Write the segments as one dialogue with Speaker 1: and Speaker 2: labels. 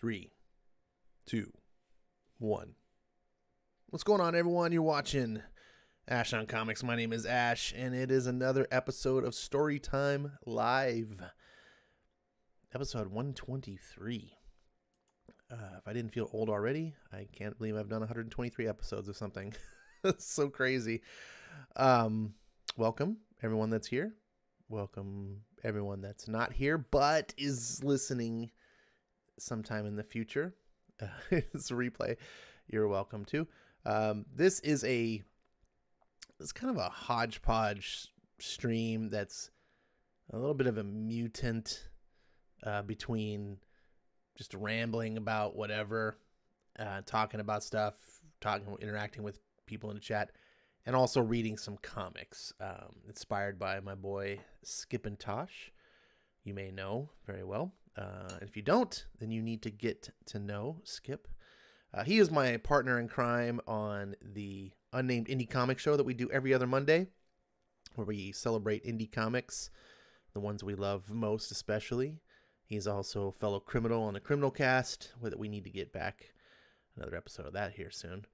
Speaker 1: 3, 2, 1. What's going on, everyone? You're watching Ash on Comics. My name is Ash, and it is another episode of Storytime Live. Episode 123. If I didn't feel old already, I can't believe I've done 123 episodes of something. It's so crazy. Welcome, everyone that's here. Welcome, everyone that's not here, but is listening sometime in the future. It's a replay. You're welcome to. This is it's kind of a hodgepodge stream that's a little bit of a mutant between just rambling about whatever, talking about stuff, interacting with people in the chat, and also reading some comics inspired by my boy Skip and Tosh. You may know very well. And if you don't, then you need to get to know Skip. He is my partner in crime on the Unnamed Indie Comic Show that we do every other Monday, where we celebrate indie comics, the ones we love most especially. He's also a fellow criminal on the Criminal Cast, that we need to get back another episode of that here soon.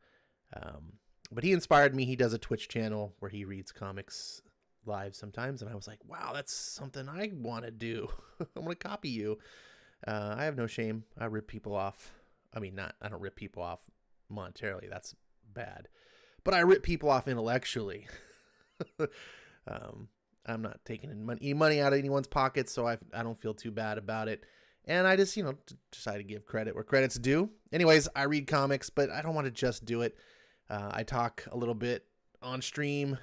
Speaker 1: But he inspired me. He does a Twitch channel where he reads comics live sometimes, and I was like, wow, that's something I want to do. I want to copy you. I have no shame. I rip people off. I don't rip people off monetarily. That's bad. But I rip people off intellectually. I'm not taking any money out of anyone's pockets, so I don't feel too bad about it. And I just, decide to give credit where credit's due. Anyways, I read comics, but I don't want to just do it. I talk a little bit on stream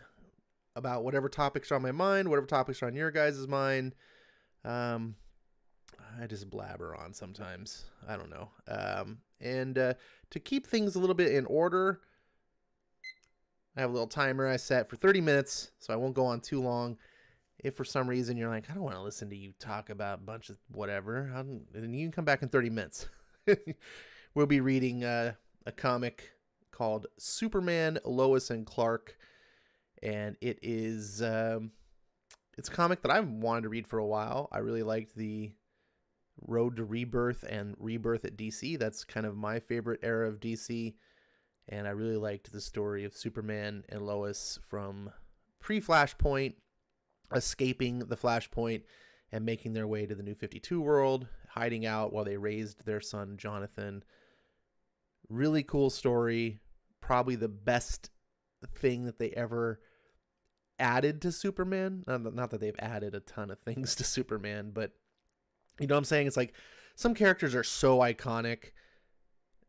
Speaker 1: about whatever topics are on my mind, whatever topics are on your guys' mind. I just blabber on sometimes. I don't know. And to keep things a little bit in order, I have a little timer I set for 30 minutes, so I won't go on too long. If for some reason you're like, I don't want to listen to you talk about a bunch of whatever, then you can come back in 30 minutes. We'll be reading a comic called Superman, Lois, and Clark. And it is it's a comic that I've wanted to read for a while. I really liked the Road to Rebirth and Rebirth at DC. That's kind of my favorite era of DC. And I really liked the story of Superman and Lois from pre-Flashpoint, escaping the Flashpoint and making their way to the New 52 world, hiding out while they raised their son, Jonathan. Really cool story. Probably the best thing that they ever added to Superman. Not that they've added a ton of things to Superman, but you know what I'm saying? It's like some characters are so iconic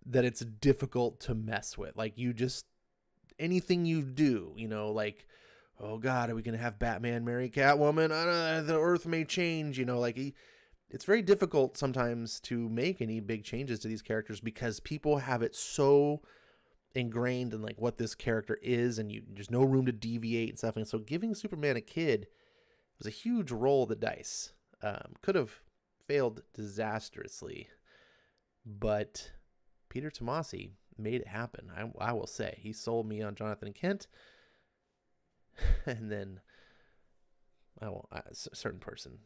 Speaker 1: that it's difficult to mess with. Like anything you do, like, oh God, are we going to have Batman marry Catwoman? The Earth may change, it's very difficult sometimes to make any big changes to these characters because people have it so ingrained in like what this character is, and there's no room to deviate and stuff. And so giving Superman a kid was a huge roll of the dice. Could have failed disastrously, but Peter Tomasi made it happen. I will say he sold me on Jonathan Kent, and then a certain person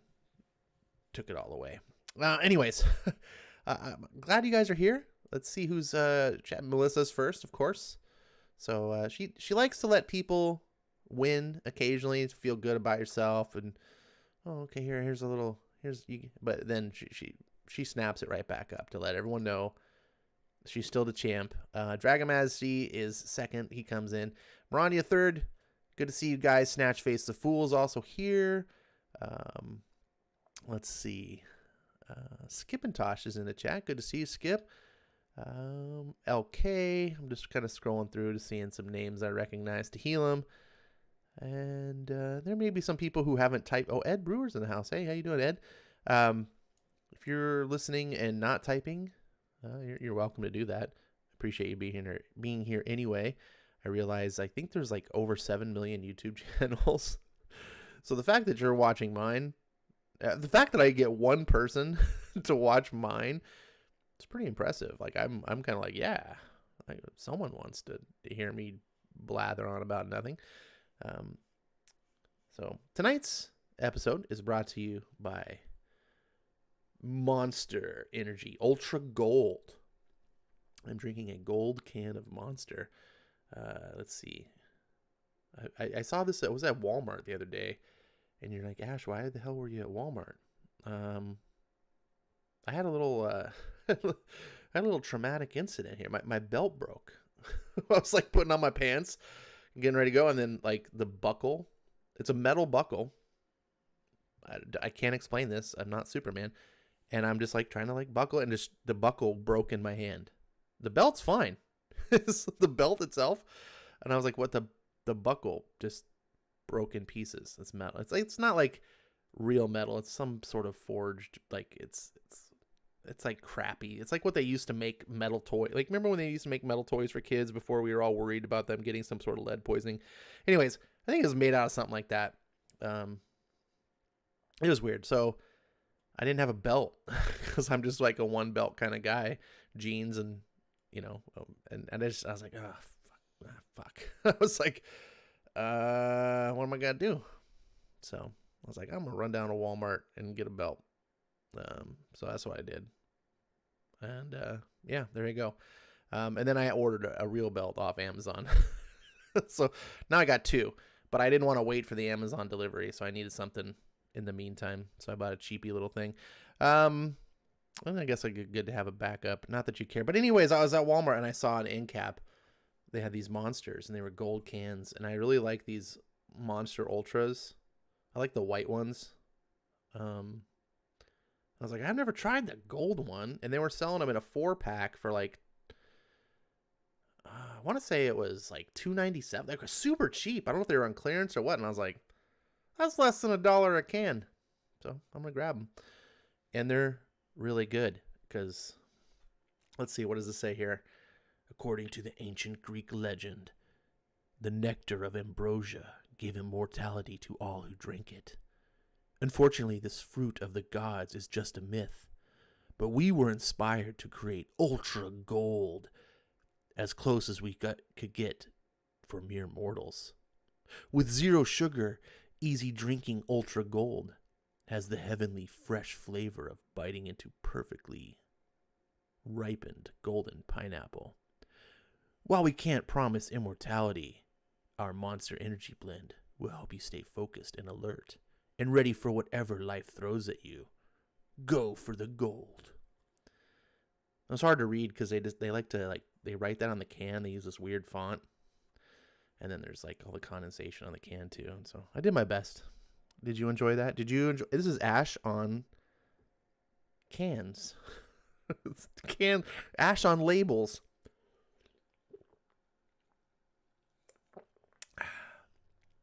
Speaker 1: took it all away. Anyways, I'm glad you guys are here. Let's see who's chatting. Melissa's first, of course. So she likes to let people win occasionally to feel good about yourself. And okay, but then she snaps it right back up to let everyone know she's still the champ. Dragon Majesty is second. He comes in. Marania third. Good to see you guys. Snatch Face the Fool's also here. Let's see. Skip and Tosh is in the chat. Good to see you, Skip. LK. I'm just kind of scrolling through to seeing some names I recognize to heal them. And there may be some people who haven't typed. Oh, Ed Brewer's in the house. Hey, how you doing, Ed? If you're listening and not typing, you're welcome to do that. Appreciate you being here anyway. I realize I think there's like over 7 million YouTube channels. So the fact that you're watching mine, the fact that I get one person to watch mine, it's pretty impressive. Like I'm kind of like, yeah, like someone wants to hear me blather on about nothing. So tonight's episode is brought to you by Monster Energy Ultra Gold. I'm drinking a gold can of Monster. Let's see. I saw this. I was at Walmart the other day, and you're like, Ash, why the hell were you at Walmart? I had a little, I had a little traumatic incident here. My belt broke. I was like putting on my pants, getting ready to go, and then like the buckle. It's a metal buckle. I can't explain this. I'm not Superman, and I'm just like trying to like buckle, and just the buckle broke in my hand. The belt's fine. It's the belt itself, and I was like, what the buckle just broke in pieces. It's metal. It's not like real metal. It's some sort of forged, like it's like crappy. It's like what they used to make metal toy. Like, remember when they used to make metal toys for kids before we were all worried about them getting some sort of lead poisoning? Anyways, I think it was made out of something like that. It was weird. So I didn't have a belt because I'm just like a one belt kind of guy, jeans and, you know, and I was like, fuck. I was like, what am I going to do? So I was like, I'm going to run down to Walmart and get a belt. So that's what I did. And, yeah, there you go. And then I ordered a real belt off Amazon. So now I got two, but I didn't want to wait for the Amazon delivery. So I needed something in the meantime. So I bought a cheapy little thing. And I guess I good to have a backup. Not that you care. But anyways, I was at Walmart and I saw an end cap. They had these monsters and they were gold cans. And I really like these Monster Ultras. I like the white ones. I was like, I've never tried the gold one. And they were selling them in a 4-pack for like, I want to say it was like $2.97. They were super cheap. I don't know if they were on clearance or what. And I was like, that's less than $1 a can. So I'm going to grab them. And they're really good because, let's see, what does it say here? According to the ancient Greek legend, the nectar of ambrosia gave immortality to all who drink it. Unfortunately, this fruit of the gods is just a myth, but we were inspired to create Ultra Gold, as close as we could get for mere mortals. With zero sugar, easy drinking Ultra Gold has the heavenly fresh flavor of biting into perfectly ripened golden pineapple. While we can't promise immortality, our Monster Energy Blend will help you stay focused and alert and ready for whatever life throws at you. Go for the gold. It's hard to read because they like to they write that on the can. They use this weird font, and then there's like all the condensation on the can too. And so I did my best. Did you enjoy that? Did you enjoy? This is Ash on cans. Ash on labels.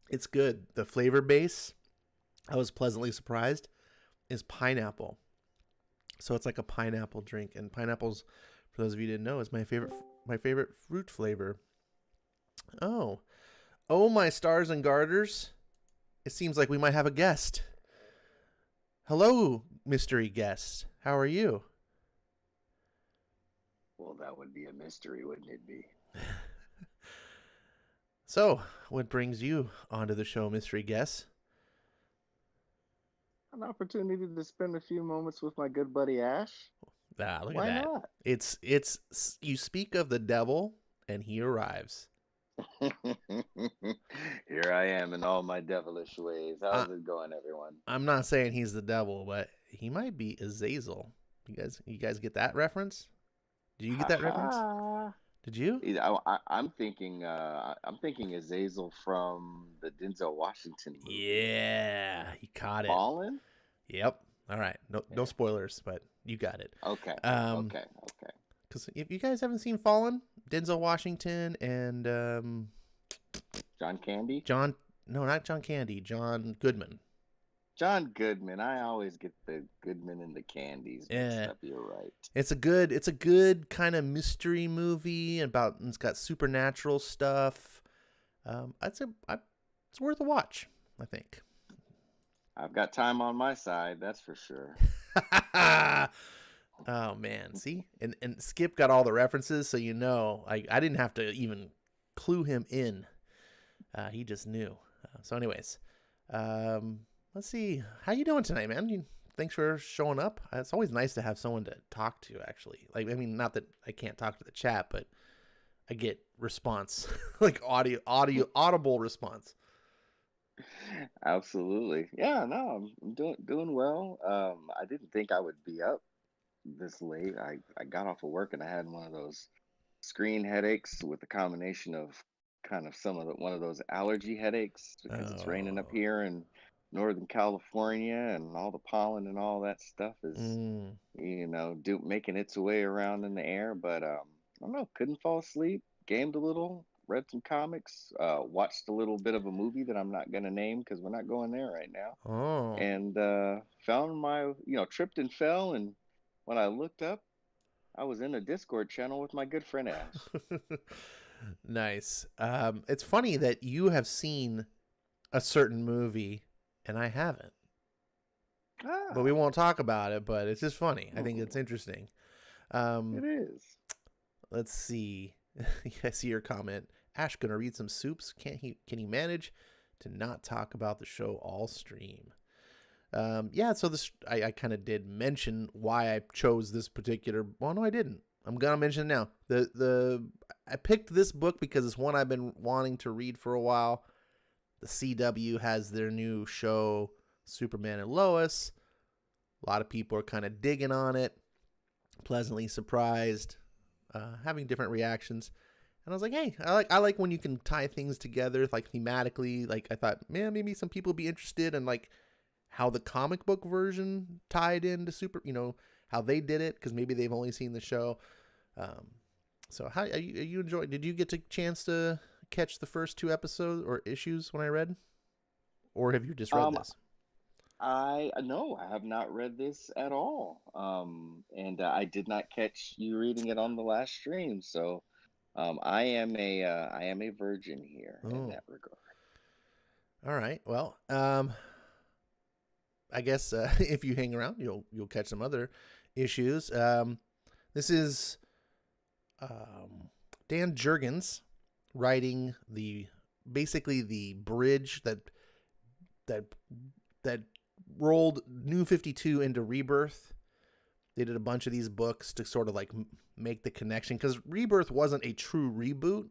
Speaker 1: It's good. The flavor base, I was pleasantly surprised, is pineapple. So it's like a pineapple drink, and pineapples, for those of you who didn't know, is my favorite fruit flavor. Oh, my stars and garters! It seems like we might have a guest. Hello, mystery guest. How are you?
Speaker 2: Well, that would be a mystery, wouldn't it be?
Speaker 1: So, what brings you onto the show, mystery guest?
Speaker 2: An opportunity to spend a few moments with my good buddy Ash.
Speaker 1: Ah, look at
Speaker 2: Why
Speaker 1: that.
Speaker 2: not?
Speaker 1: It's you speak of the devil, and he arrives.
Speaker 2: Here I am in all my devilish ways.
Speaker 1: Uh,
Speaker 2: How's it going, everyone?
Speaker 1: I'm not saying he's the devil, but he might be Azazel. You guys get that reference? Did you get
Speaker 2: Ha
Speaker 1: that reference?
Speaker 2: ha.
Speaker 1: Did you?
Speaker 2: I'm thinking Azazel from the Denzel Washington movie.
Speaker 1: Yeah, he caught it.
Speaker 2: Fallen?
Speaker 1: Yep. All right. No spoilers, but you got it.
Speaker 2: Okay.
Speaker 1: Um,
Speaker 2: Okay.
Speaker 1: because if you guys haven't seen Fallen, Denzel Washington and
Speaker 2: John Candy?
Speaker 1: not John Candy, John Goodman.
Speaker 2: John Goodman. I always get the Goodman and the Candies mixed
Speaker 1: Yeah.
Speaker 2: up. You're right.
Speaker 1: It's a good kind of mystery movie it's got supernatural stuff. It's worth a watch, I think.
Speaker 2: I've got time on my side, that's for sure.
Speaker 1: Oh man, see? And Skip got all the references, so I didn't have to even clue him in. He just knew. So anyways, let's see. How you doing tonight, man? You thanks for showing up. It's always nice to have someone to talk to, actually. Like, I mean, not that I can't talk to the chat, but I get response, like audible response.
Speaker 2: Absolutely. Yeah, no, I'm doing well. I didn't think I would be up this late. I got off of work and I had one of those screen headaches with a combination of kind of some of one of those allergy headaches because it's raining up
Speaker 1: Oh,
Speaker 2: here in Northern California and all the pollen and all that stuff is,
Speaker 1: mm.
Speaker 2: making its way around in the air. But I don't know, couldn't fall asleep, gamed a little, read some comics, watched a little bit of a movie that I'm not gonna name because we're not going there right now,
Speaker 1: Oh.
Speaker 2: and found tripped and fell, and when I looked up, I was in a Discord channel with my good friend Ash.
Speaker 1: Nice. It's funny that you have seen a certain movie and I haven't, but we
Speaker 2: Ah,
Speaker 1: won't talk about it. But it's just funny. I think it's
Speaker 2: mm,
Speaker 1: interesting. Um,
Speaker 2: it is.
Speaker 1: let's see. I see your comment. Ash gonna read some soups. Can he manage to not talk about the show all stream? Yeah. So this I kind of did mention why I chose this particular. Well, no, I didn't. I'm gonna mention it now. The I picked this book because it's one I've been wanting to read for a while. The CW has their new show, Superman and Lois. A lot of people are kind of digging on it, pleasantly surprised, having different reactions. And I was like, hey, I like when you can tie things together, like thematically. Like I thought, man, maybe some people would be interested in like how the comic book version tied into how they did it, because maybe they've only seen the show. Um, so how are you enjoying? Did you get a chance to catch the first two episodes or issues when I read, or have you just read
Speaker 2: Um,
Speaker 1: this?
Speaker 2: I no, I have not read this at all. And I did not catch you reading it on the last stream, so I am a virgin here in
Speaker 1: Oh,
Speaker 2: that regard.
Speaker 1: all right. Well, I guess if you hang around, you'll catch some other issues. This is Dan Jurgens writing the basically the bridge that that rolled New 52 into Rebirth. They did a bunch of these books to sort of like make the connection, because Rebirth wasn't a true reboot.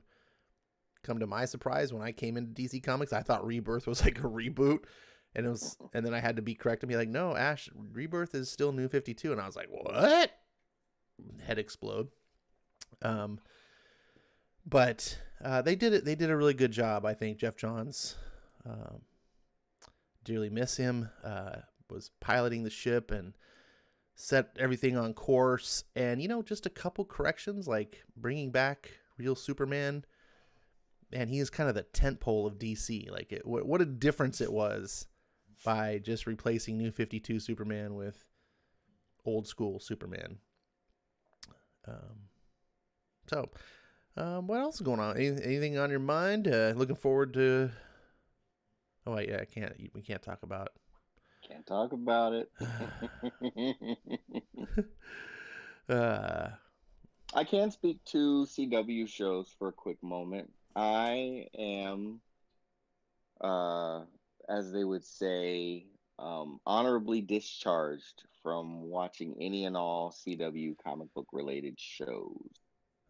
Speaker 1: Come to my surprise, when I came into DC Comics, I thought Rebirth was like a reboot, and then I had to be corrected and be like, no, Ash, Rebirth is still New 52, and I was like, what? Head explode. Um, but they did it. They did a really good job, I think. Jeff Johns, um, dearly miss him. Was piloting the ship and set everything on course, and just a couple corrections, like bringing back real Superman. And he is kind of the tentpole of DC. Like, what a difference it was by just replacing New 52 Superman with old school Superman. Um, what else is going on? Anything on your mind? Looking forward to. Oh wait, yeah, I can't. We can't talk about.
Speaker 2: Can't talk about it.
Speaker 1: uh,
Speaker 2: I can speak to CW shows for a quick moment. I am, uh, as they would say, honorably discharged from watching any and all CW comic book related shows.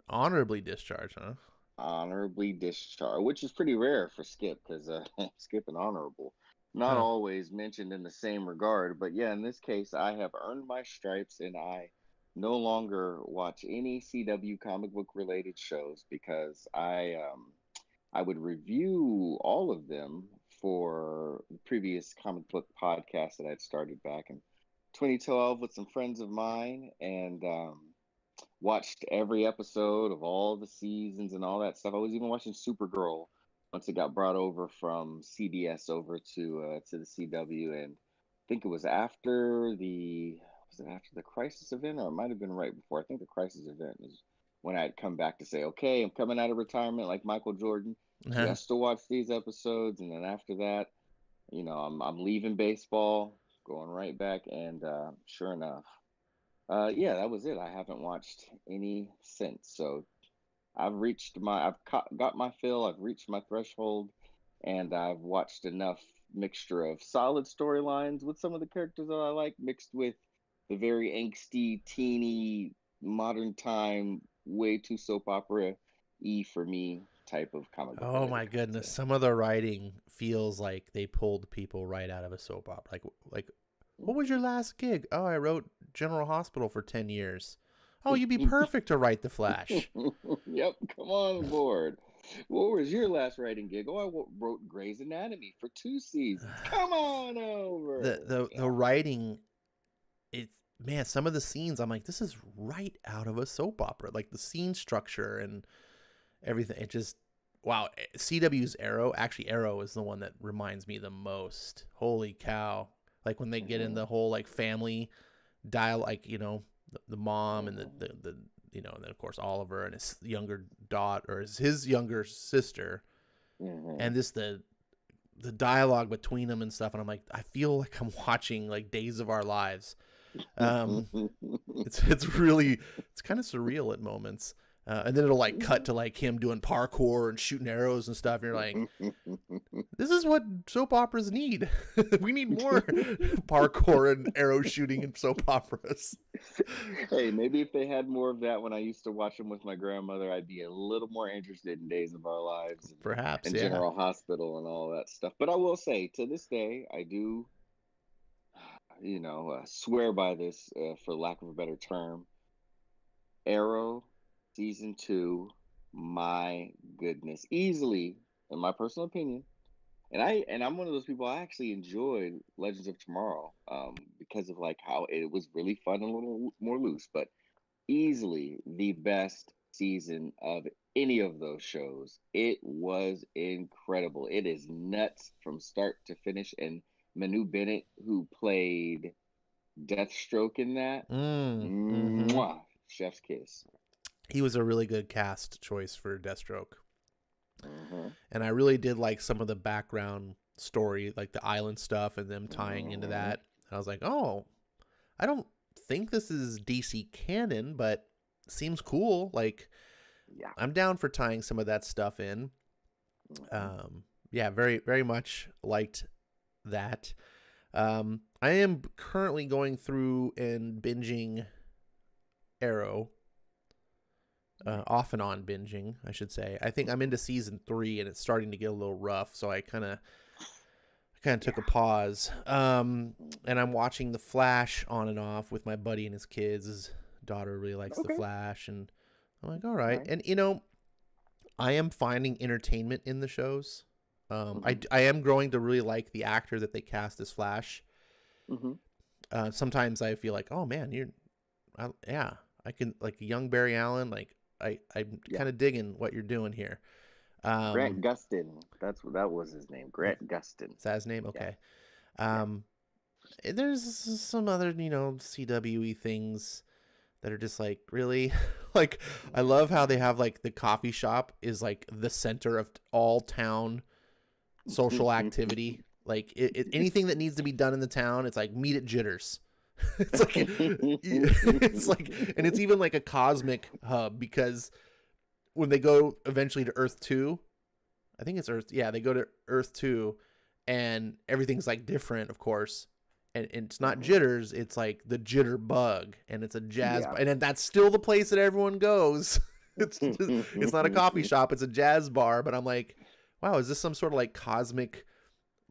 Speaker 1: honorably discharged, huh?
Speaker 2: Honorably discharged, which is pretty rare for Skip because Skip and honorable, not
Speaker 1: Huh.
Speaker 2: always mentioned in the same regard. But yeah, in this case, I have earned my stripes and I no longer watch any CW comic book related shows because I would review all of them for the previous comic book podcast that I'd started back in 2012 with some friends of mine, and watched every episode of all the seasons and all that stuff. I was even watching Supergirl once it got brought over from CBS over to the CW, and I think it was after the Crisis event, or it might have been right before. I think the Crisis event is when I'd come back to say, okay, I'm coming out of retirement like Michael Jordan, just to watch these episodes, and then after that, I'm leaving baseball, going right back, and sure enough. Yeah, that was it. I haven't watched any since. So I've got my fill. I've reached my threshold, and I've watched enough mixture of solid storylines with some of the characters that I like, mixed with the very angsty, teeny, modern time, way too soap opera for me type of comic book
Speaker 1: Oh my
Speaker 2: related
Speaker 1: goodness,
Speaker 2: content.
Speaker 1: some of the writing feels like they pulled people right out of a soap opera. Like what was your last gig? Oh, I wrote General Hospital for 10 years. Oh, you'd be perfect to write The Flash.
Speaker 2: Yep, come on board. What was your last writing gig? Oh, wrote Grey's Anatomy for 2 seasons. Come on over.
Speaker 1: The writing, it's man, some of the scenes I'm like, this is right out of a soap opera. Like the scene structure and everything. It just wow. CW's Arrow, actually Arrow is the one that reminds me the most. Holy cow. Like when they get in
Speaker 2: Hmm.
Speaker 1: the whole like family dialogue, like, the mom and
Speaker 2: Hmm.
Speaker 1: the and then of course Oliver and his younger daughter or his younger sister,
Speaker 2: Hmm.
Speaker 1: and this the dialogue between them and stuff, and I'm like, I feel like I'm watching like Days of Our Lives. Um, it's kind of surreal at moments. And then it'll like cut to like him doing parkour and shooting arrows and stuff. And you're like, this is what soap operas need. We need more parkour and arrow shooting in soap operas.
Speaker 2: Hey, maybe if they had more of that when I used to watch them with my grandmother, I'd be a little more interested in Days of Our Lives
Speaker 1: Perhaps,
Speaker 2: and
Speaker 1: yeah.
Speaker 2: General Hospital and all that stuff. But I will say, to this day, I do, swear by this, for lack of a better term. Arrow season two, my goodness, easily, in my personal opinion, and I'm one of those people. I actually enjoyed Legends of Tomorrow, because of like how it was really fun and a little more loose, but easily the best season of any of those shows. It was incredible. It is nuts from start to finish, and Manu Bennett, who played Deathstroke in that,
Speaker 1: Mm-hmm.
Speaker 2: mwah, chef's kiss.
Speaker 1: He was a really good cast choice for Deathstroke.
Speaker 2: Hmm.
Speaker 1: And I really did like some of the background story, like the island stuff and them tying into
Speaker 2: Hmm.
Speaker 1: that. And I was like, oh, I don't think this is DC canon, but seems cool. Like,
Speaker 2: Yeah.
Speaker 1: I'm down for tying some of that stuff in.
Speaker 2: Hmm.
Speaker 1: Yeah, very, very much liked that. I am currently going through and binging Arrow, off and on binging, I should say. I think I'm into season 3 and it's starting to get a little rough, so I kind of took a
Speaker 2: Yeah.
Speaker 1: pause. And I'm watching The Flash on and off with my buddy and his kids. His daughter really likes The
Speaker 2: Okay.
Speaker 1: Flash, and I'm like, all right.
Speaker 2: Nice.
Speaker 1: And I am finding entertainment in the shows.
Speaker 2: Hmm.
Speaker 1: I am growing to really like the actor that they cast as Flash.
Speaker 2: Hmm.
Speaker 1: Sometimes I feel like, oh man, yeah, I can like a young Barry Allen. Like I'm
Speaker 2: Yeah.
Speaker 1: kind of digging what you're doing here.
Speaker 2: Grant
Speaker 1: Um,
Speaker 2: Gustin. That was his name. Grant Gustin.
Speaker 1: is that his name?
Speaker 2: Yeah.
Speaker 1: Okay.
Speaker 2: Yeah.
Speaker 1: Um, there's some other CWE things that are just like really like I love how they have like the coffee shop is like the center of all town social activity. Like anything that needs to be done in the town, it's like meet at Jitters. It's like it's like, and it's even like a cosmic hub because when they go eventually to Earth 2, I think it's Earth. Yeah, they go to Earth 2 and everything's like different, of course. And it's not
Speaker 2: Hmm.
Speaker 1: Jitters, it's like the Jitter Bug, and it's a jazz
Speaker 2: Yeah.
Speaker 1: and then that's still the place that everyone goes. It's not a coffee shop, it's a jazz bar, but I'm like, wow, is this some sort of like cosmic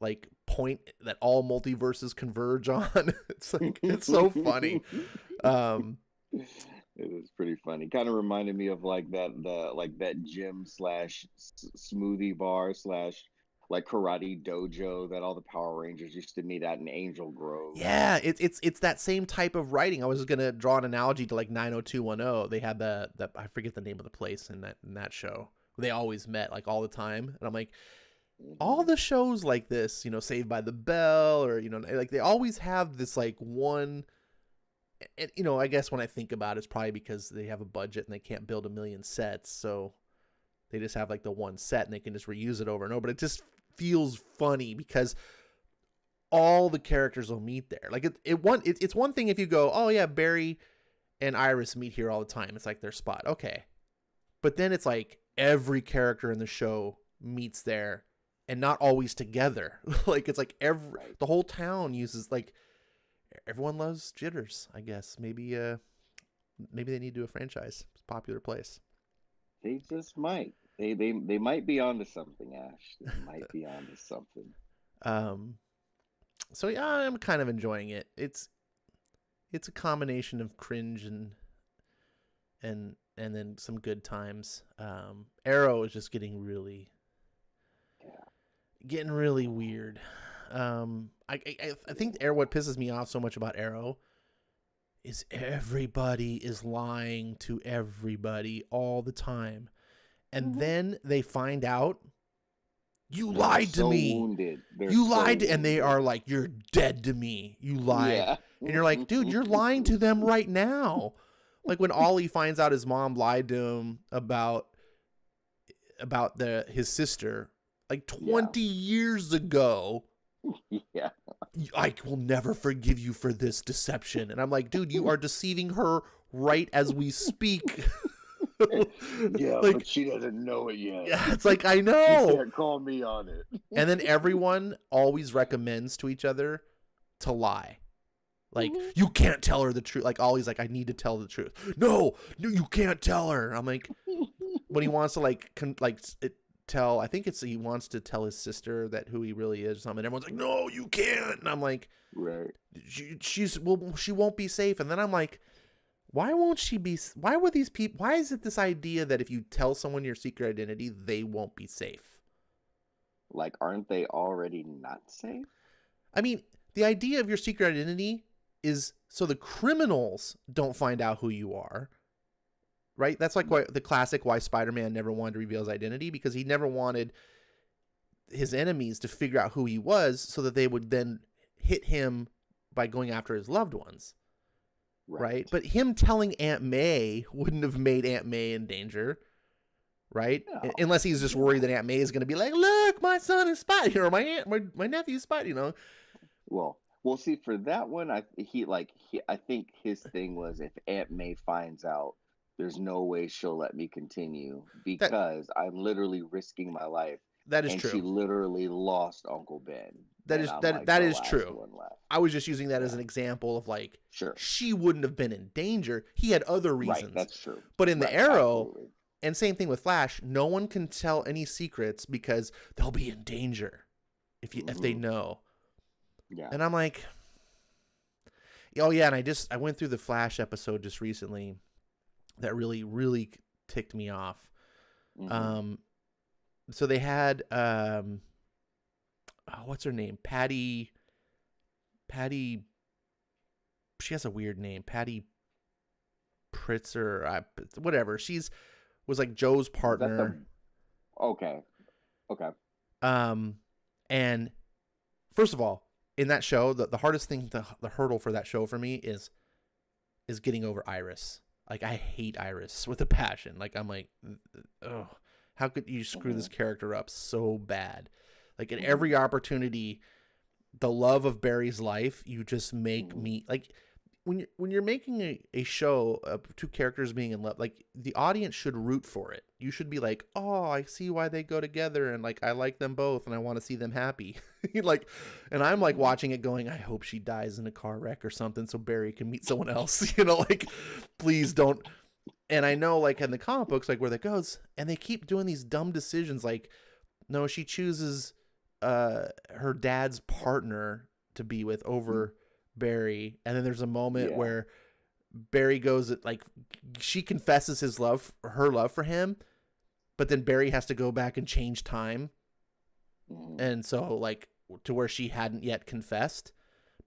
Speaker 1: like point that all multiverses converge on? It's like it's so funny. Um
Speaker 2: It was pretty funny. Kind of reminded me of like that gym slash smoothie bar slash like karate dojo that all the Power Rangers used to meet at in Angel Grove.
Speaker 1: yeah, it's that same type of writing. I was gonna draw an analogy to like 90210. They had the I forget the name of the place in that show. They always met like all the time, and I'm like, all
Speaker 2: Hmm.
Speaker 1: the shows like this, Saved by the Bell, or like they always have this like one. And I guess when I think about it, it's probably because they have a budget and they can't build a million sets, so they just have like the one set and they can just reuse it over and over. But it just feels funny because all the characters will meet there. Like it's one thing if you go, oh yeah, Barry and Iris meet here all the time. It's like their spot, okay. But then it's like every character in the show meets there, and not always together. Like it's like
Speaker 2: Right.
Speaker 1: the whole town uses like everyone loves Jitters. I guess maybe they need to do a franchise. It's a popular place.
Speaker 2: They just might. They might be onto something, Ash. They might be onto something.
Speaker 1: Um, so yeah, I'm kind of enjoying it. It's a combination of cringe and then some good times. Arrow is just
Speaker 2: Yeah.
Speaker 1: getting really weird. I think Arrow. What pisses me off so much about Arrow is everybody is lying to everybody all the time, and then they find out you
Speaker 2: They're
Speaker 1: lied to
Speaker 2: so
Speaker 1: me.
Speaker 2: wounded. They're
Speaker 1: You
Speaker 2: so
Speaker 1: lied, and they
Speaker 2: wounded.
Speaker 1: are like, "You're dead to me. You lied,"
Speaker 2: Yeah.
Speaker 1: and you're like, "Dude, you're lying to them right now." Like when Ollie finds out his mom lied to him about his sister like
Speaker 2: Yeah.
Speaker 1: 20 years ago.
Speaker 2: Yeah.
Speaker 1: I will never forgive you for this deception. And I'm like, dude, you are deceiving her right as we speak.
Speaker 2: Yeah,
Speaker 1: Like,
Speaker 2: but she doesn't know it yet.
Speaker 1: yeah, it's like, I
Speaker 2: She
Speaker 1: know.
Speaker 2: can't call me on it.
Speaker 1: And then everyone always recommends to each other to lie. Like, you can't tell her the truth. Like, Ollie's like, I need to tell the truth. No, you can't tell her. I'm like, when he wants to tell, I think he wants to tell his sister that who he really is or something. Everyone's like, no, you can't. And I'm like,
Speaker 2: Right.
Speaker 1: she won't be safe. And then I'm like, why won't she be? Why would these people? Why is it this idea that if you tell someone your secret identity, they won't be safe?
Speaker 2: Like, aren't they already not safe?
Speaker 1: I mean, the idea of your secret identity is so the criminals don't find out who you are, right? That's like the classic why Spider-Man never wanted to reveal his identity, because he never wanted his enemies to figure out who he was so that they would then hit him by going after his loved ones. Right? But him telling Aunt May wouldn't have made Aunt May in danger, right?
Speaker 2: No.
Speaker 1: Unless he's just worried that Aunt May is going to be like, look, my son is Spidey, or my nephew's Spidey, you know?
Speaker 2: Well, see, for that one, I think his thing was, if Aunt May finds out, there's no way she'll let me continue because I'm literally risking my life.
Speaker 1: That is
Speaker 2: and
Speaker 1: true.
Speaker 2: She literally lost Uncle Ben.
Speaker 1: That is true. I was just using that as an example of like,
Speaker 2: sure,
Speaker 1: she wouldn't have been in danger. He had other reasons.
Speaker 2: Right, that's true.
Speaker 1: But in the Arrow,
Speaker 2: absolutely.
Speaker 1: And same thing with Flash, no one can tell any secrets because they'll be in danger if they know.
Speaker 2: Yeah.
Speaker 1: And I'm like, oh yeah, and I went through the Flash episode just recently that really, really ticked me off. So they had what's her name? Patty. She has a weird name. Patty Pritzker, whatever. Was like Joe's partner.
Speaker 2: Okay.
Speaker 1: And first of all, in that show, the hardest thing, the hurdle for that show for me is getting over Iris. Like, I hate Iris with a passion. Like, I'm like, oh, how could you screw this character up so bad? Like, at every opportunity, the love of Barry's life, you just make me like, when you're making a show of two characters being in love, like, the audience should root for it. You should be like, oh, I see why they go together, and like, I like them both, and I want to see them happy. Like, and I'm like watching it going, I hope she dies in a car wreck or something so Barry can meet someone else. Like, please don't. And I know, like, in the comic books, like, where that goes, and they keep doing these dumb decisions. Like, no, she chooses her dad's partner to be with over Barry, and then there's a moment where Barry goes, like, she confesses her love for him, but then Barry has to go back and change time, and so, like, to where she hadn't yet confessed,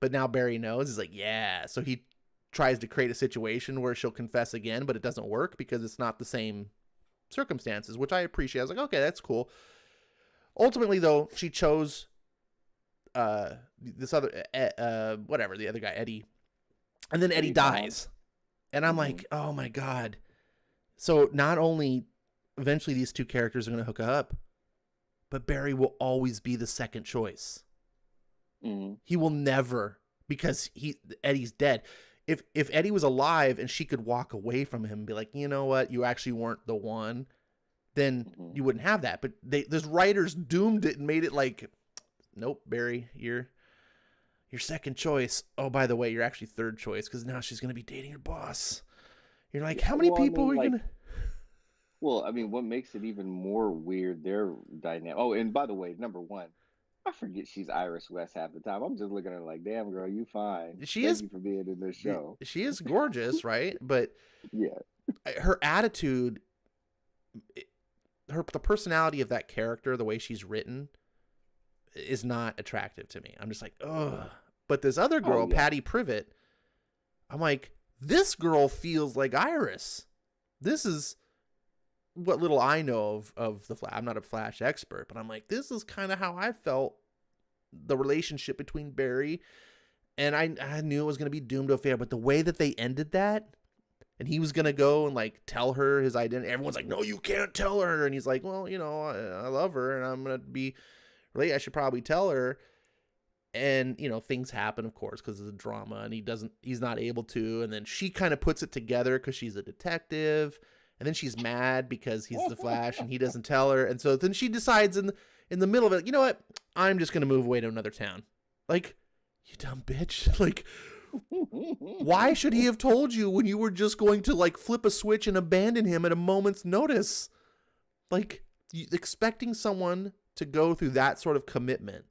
Speaker 1: but now Barry knows. He's like, yeah, so he tries to create a situation where she'll confess again, but it doesn't work because it's not the same circumstances, which I appreciate. I was like, okay, that's cool. Ultimately, though, she chose this other whatever, the other guy, Eddie, and then Eddie dies, and I'm like, oh my god. So not only eventually these two characters are going to hook up, but Barry will always be the second choice. He will never, because Eddie's dead. If Eddie was alive and she could walk away from him and be like, you know what, you actually weren't the one, then
Speaker 2: Mhm.
Speaker 1: you wouldn't have that. But this writers doomed it and made it like, nope, Barry, you're your second choice. Oh, by the way, you're actually third choice because now she's gonna be dating your boss. You're like,
Speaker 2: Yeah,
Speaker 1: how many
Speaker 2: well, I
Speaker 1: people
Speaker 2: mean,
Speaker 1: are you
Speaker 2: like,
Speaker 1: gonna?
Speaker 2: what makes it even more weird, their dynamic. Oh, and by the way, number one, I forget she's Iris West half the time. I'm just looking at her like, damn, girl, you fine.
Speaker 1: She
Speaker 2: Thank
Speaker 1: is
Speaker 2: you for being in this show.
Speaker 1: she is gorgeous, right? But
Speaker 2: Yeah.
Speaker 1: her attitude, the personality of that character, the way she's written, is not attractive to me. I'm just like, ugh. But this other
Speaker 2: Oh,
Speaker 1: girl,
Speaker 2: yeah.
Speaker 1: Patty Privet, I'm like, this girl feels like Iris. This is what little I know of the Flash. I'm not a Flash expert, but I'm like, this is kind of how I felt the relationship between Barry, and I knew it was going to be doomed to a fail, but the way that they ended that, and he was going to go and like tell her his identity. Everyone's like, no, you can't tell her. And he's like, well, I love her and I'm going to be really, I should probably tell her. And, things happen, of course, because of the drama, and he's not able to. And then she kind of puts it together because she's a detective. And then she's mad because he's the Flash and he doesn't tell her. And so then she decides in the middle of it, you know what? I'm just going to move away to another town. Like, you dumb bitch. Like, why should he have told you when you were just going to like flip a switch and abandon him at a moment's notice? Like, expecting someone to go through that sort of commitment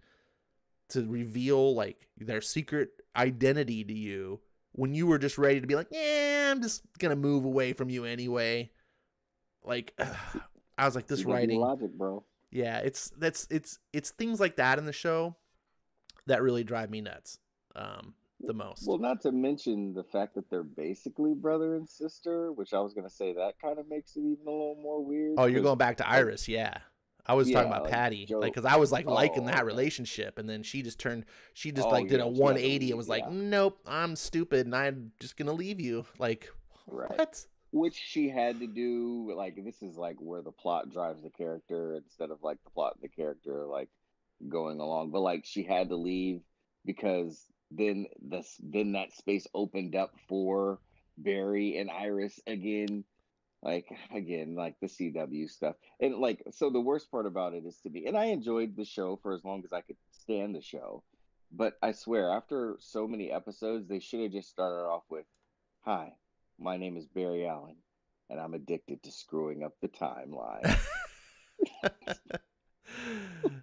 Speaker 1: to reveal like their secret identity to you when you were just ready to be like, yeah, I'm just gonna move away from you anyway. Like, I was like, this
Speaker 2: You gotta be
Speaker 1: writing,
Speaker 2: logic, bro.
Speaker 1: yeah, it's things like that in the show that really drive me nuts, the most.
Speaker 2: Well, not to mention the fact that they're basically brother and sister, which I was gonna say that kind of makes it even a little more weird.
Speaker 1: Oh, you're
Speaker 2: Because,
Speaker 1: going back to
Speaker 2: like,
Speaker 1: Iris, yeah. I was talking
Speaker 2: yeah,
Speaker 1: about
Speaker 2: like
Speaker 1: Patty, like,
Speaker 2: Joe.
Speaker 1: because I was like liking
Speaker 2: Oh,
Speaker 1: that
Speaker 2: okay.
Speaker 1: relationship, and then she just
Speaker 2: Oh,
Speaker 1: like did a
Speaker 2: yeah, she had to
Speaker 1: 180 and
Speaker 2: leave.
Speaker 1: was like,
Speaker 2: Yeah,
Speaker 1: nope, I'm stupid, and I'm just gonna leave you. Like,
Speaker 2: right.
Speaker 1: what?
Speaker 2: Which she had to do. Like, this is like where the plot drives the character instead of like the plot and the character like going along. But like, she had to leave because then that space opened up for Barry and Iris again, like the CW stuff. And like, so the worst part about it is, to me, and I enjoyed the show for as long as I could stand the show, but I swear after so many episodes they should have just started off with, hi, my name is Barry Allen and I'm addicted to screwing up the timeline.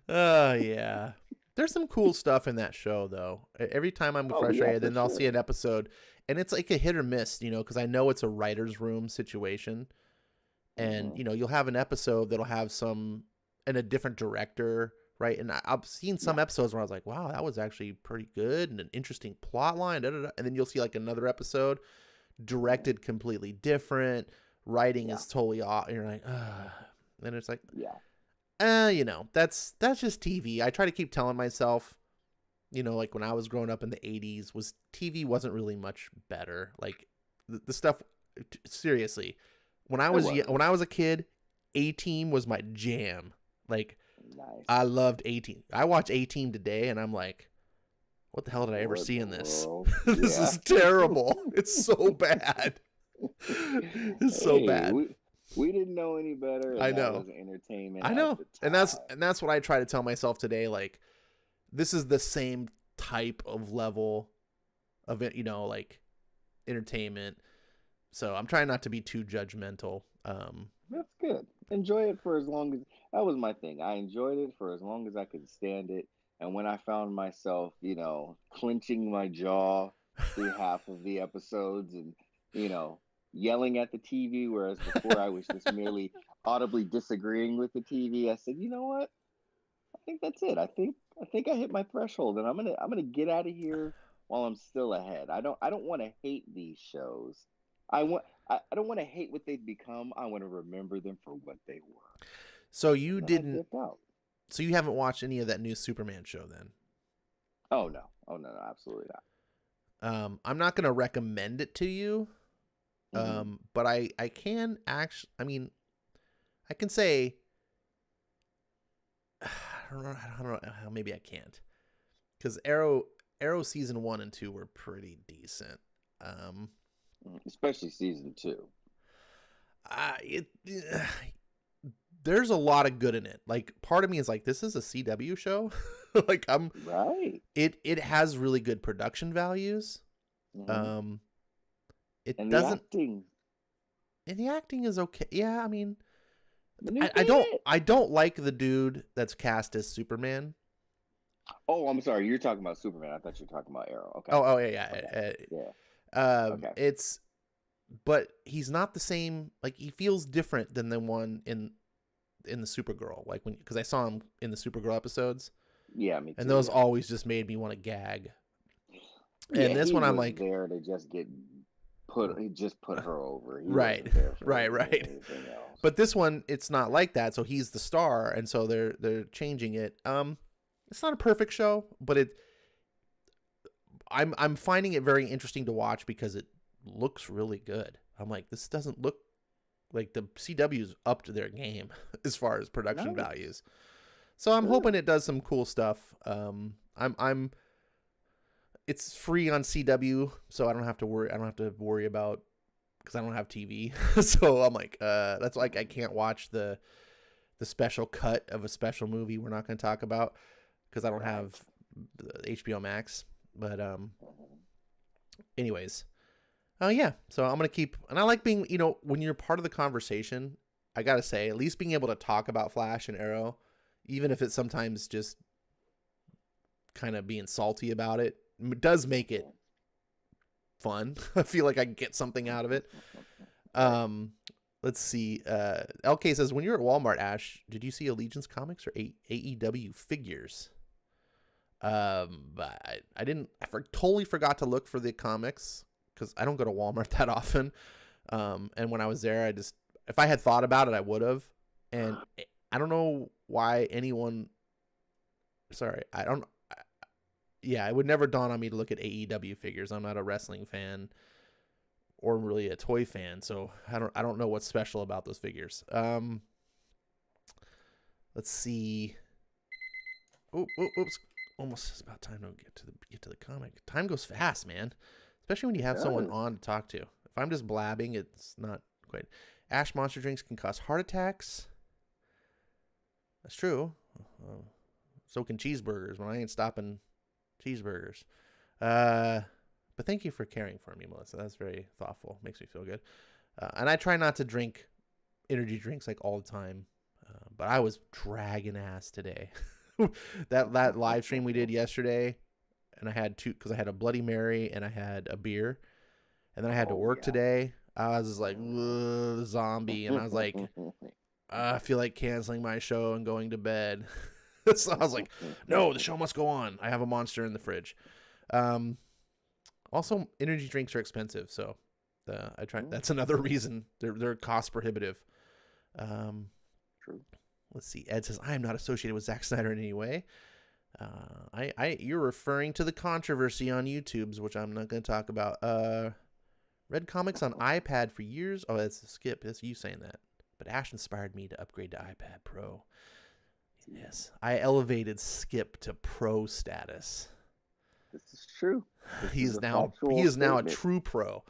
Speaker 1: Oh yeah. There's some cool stuff in that show though. Every time I'm
Speaker 2: Oh yeah,
Speaker 1: frustrated,
Speaker 2: for
Speaker 1: then I'll see
Speaker 2: sure.
Speaker 1: an episode, and it's like a hit or miss, because I know it's a writer's room situation. And
Speaker 2: Hmm.
Speaker 1: you'll have an episode that'll have some and a different director, right? And I've seen some
Speaker 2: Yeah,
Speaker 1: episodes where I was like, wow, that was actually pretty good and an interesting plot line, da, da, da. And then you'll see like another episode
Speaker 2: hmm,
Speaker 1: directed completely different, writing
Speaker 2: yeah,
Speaker 1: is totally off, and you're like, and it's like,
Speaker 2: yeah.
Speaker 1: that's just TV. I try to keep telling myself, like when I was growing up in the 80s, was TV wasn't really much better. Like the stuff, seriously,
Speaker 2: It wasn't.
Speaker 1: when I was a kid, A Team was my jam. Like, I
Speaker 2: Nice.
Speaker 1: loved A Team. I watch A Team today, and I'm like, what the hell did I ever
Speaker 2: What in
Speaker 1: see
Speaker 2: the
Speaker 1: in this?
Speaker 2: world?
Speaker 1: This
Speaker 2: Yeah.
Speaker 1: is terrible. It's so bad. It's so
Speaker 2: Hey,
Speaker 1: bad.
Speaker 2: we didn't know any better,
Speaker 1: I
Speaker 2: and that
Speaker 1: know.
Speaker 2: was entertainment
Speaker 1: I
Speaker 2: at
Speaker 1: know.
Speaker 2: the
Speaker 1: And that's
Speaker 2: time.
Speaker 1: what I try to tell myself today. Like, this is the same type of level of it, like entertainment. So I'm trying not to be too judgmental.
Speaker 2: That's good. Enjoy it for as long as, that was my thing. I enjoyed it for as long as I could stand it. And when I found myself, clenching my jaw through half of the episodes and, you know, yelling at the TV, whereas before I was just merely audibly disagreeing with the TV, I said, you know what? I think that's it. I think I hit my threshold, and I'm gonna get out of here while I'm still ahead. I don't want to hate these shows. I don't want to hate what they've become. I want to remember them for what they were.
Speaker 1: so
Speaker 2: And
Speaker 1: you
Speaker 2: then I
Speaker 1: didn't.
Speaker 2: dipped out.
Speaker 1: So you haven't watched any of that new Superman show then?
Speaker 2: Oh no. Oh no, no, absolutely not.
Speaker 1: I'm not gonna recommend it to you.
Speaker 2: Hmm.
Speaker 1: But I can actually. I mean, I can say. I don't know. I don't know how. Maybe I can't, because Arrow season 1 and 2 were pretty decent. Um,
Speaker 2: Especially season two.
Speaker 1: it there's a lot of good in it. Like part of me is like, this is a CW show. Like
Speaker 2: Right.
Speaker 1: it has really good production values.
Speaker 2: Hmm.
Speaker 1: Um, it
Speaker 2: And the
Speaker 1: doesn't,
Speaker 2: acting,
Speaker 1: and the acting is okay. Yeah, I mean,
Speaker 2: when they did it.
Speaker 1: I don't like the dude that's cast as Superman.
Speaker 2: Oh, I'm sorry. You're talking about Superman. I thought you were talking about Arrow. Okay.
Speaker 1: Oh, yeah,
Speaker 2: Okay.
Speaker 1: yeah.
Speaker 2: Yeah. Okay.
Speaker 1: It's, but he's not the same. Like he feels different than the one in the Supergirl. Like when, because I saw him in the Supergirl episodes,
Speaker 2: Yeah, me
Speaker 1: and
Speaker 2: too.
Speaker 1: those
Speaker 2: Yeah.
Speaker 1: always just made me want to gag.
Speaker 2: Yeah,
Speaker 1: And this
Speaker 2: he
Speaker 1: one, I'm
Speaker 2: was
Speaker 1: like,
Speaker 2: there to just get put. He just put her over. He
Speaker 1: right,
Speaker 2: wasn't there for
Speaker 1: right.
Speaker 2: anything else.
Speaker 1: But this one, it's not like that. So he's the star, and so they're changing it. It's not a perfect show, but I'm finding it very interesting to watch because it looks really good. I'm like, this doesn't look like the CW's up to their game as far as production
Speaker 2: Nice.
Speaker 1: values. So I'm
Speaker 2: Good.
Speaker 1: hoping it does some cool stuff. I'm it's free on CW, so I don't have to worry about, because I don't have TV. So I'm like, that's like I can't watch the special cut of a special movie we're not going to talk about because I don't
Speaker 2: Right.
Speaker 1: have HBO Max. But anyways, yeah. So I'm gonna keep, and I like being, when you're part of the conversation. I gotta say, at least being able to talk about Flash and Arrow, even if it's sometimes just kind of being salty about it, does make it fun. I feel like I can get something out of it.
Speaker 2: Right.
Speaker 1: Let's see. LK says, when you're at Walmart, Ash, did you see Allegiance comics or AEW figures? But I didn't. Totally forgot to look for the comics because I don't go to Walmart that often. And when I was there, if I had thought about it, I would have. And I don't know why anyone. Sorry, I don't. Yeah, it would never dawn on me to look at AEW figures. I'm not a wrestling fan or really a toy fan, so I don't know what's special about those figures. Let's see. Oh, oops! Almost it's about time to get to the comic. Time goes fast, man. Especially when you
Speaker 2: It
Speaker 1: have someone
Speaker 2: does.
Speaker 1: on to talk to. If I'm just blabbing, it's not quite. Ash monster drinks can cause heart attacks. That's true. So can cheeseburgers. When I ain't stopping cheeseburgers. But thank you for caring for me, Melissa. That's very thoughtful. Makes me feel good. And I try not to drink energy drinks like all the time. But I was dragging ass today. that live stream we did yesterday, and I had two, because I had a Bloody Mary and I had a beer, and then I had to
Speaker 2: Oh
Speaker 1: work
Speaker 2: yeah.
Speaker 1: today. I was just like zombie, and I was like, I feel like canceling my show and going to bed. So I was like, no, the show must go on. I have a Monster in the fridge. Also, energy drinks are expensive, so I try. That's another reason they're cost prohibitive.
Speaker 2: True.
Speaker 1: Let's see. Ed says, I am not associated with Zack Snyder in any way. You're referring to the controversy on YouTube's, which I'm not going to talk about. Read comics on iPad for years. Oh, that's a skip. That's you saying that. But Ash inspired me to upgrade to iPad Pro. Yes, I elevated Skip to Pro status.
Speaker 2: This is true.
Speaker 1: He is now a true pro.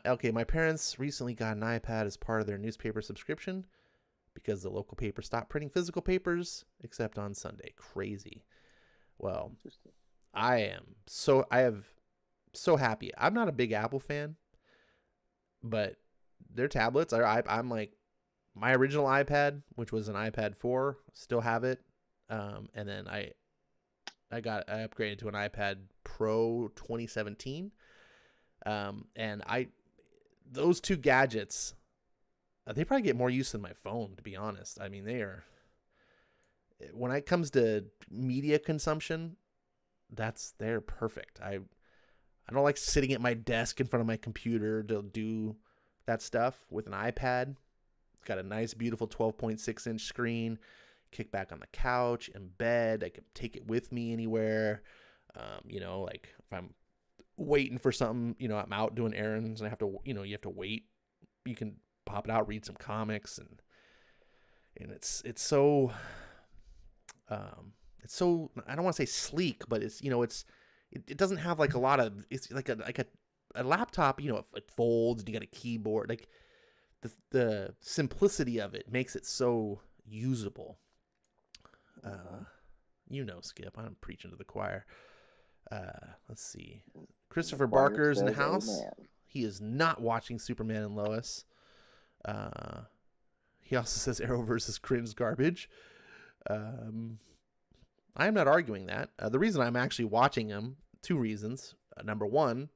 Speaker 1: Okay, my parents recently got an iPad as part of their newspaper subscription because the local paper stopped printing physical papers except on Sunday. Crazy. Well, I have so happy. I'm not a big Apple fan, but their tablets I'm like, my original iPad, which was an iPad 4, still have it. And then I upgraded to an iPad Pro 2017. And those two gadgets, they probably get more use than my phone, to be honest. I mean, when it comes to media consumption, they're perfect. I don't like sitting at my desk in front of my computer to do that stuff. With an iPad, it's got a nice, beautiful 12.6-inch screen. Kick back on the couch, in bed. I can take it with me anywhere. Like if I'm waiting for something, I'm out doing errands and I have to, you have to wait. You can pop it out, read some comics, and it's so, I don't want to say sleek, but it doesn't have like a lot of, it's like a laptop, it folds and you got a keyboard. Like the simplicity of it makes it so usable. Skip, I'm preaching to the choir. Let's see.
Speaker 2: The
Speaker 1: Christopher
Speaker 2: choir
Speaker 1: Barker is in the
Speaker 2: says
Speaker 1: house.
Speaker 2: amen.
Speaker 1: He is not watching Superman and Lois. He also says Arrowverse is cringe garbage. I'm not arguing that. The reason I'm actually watching them, two reasons. Number one,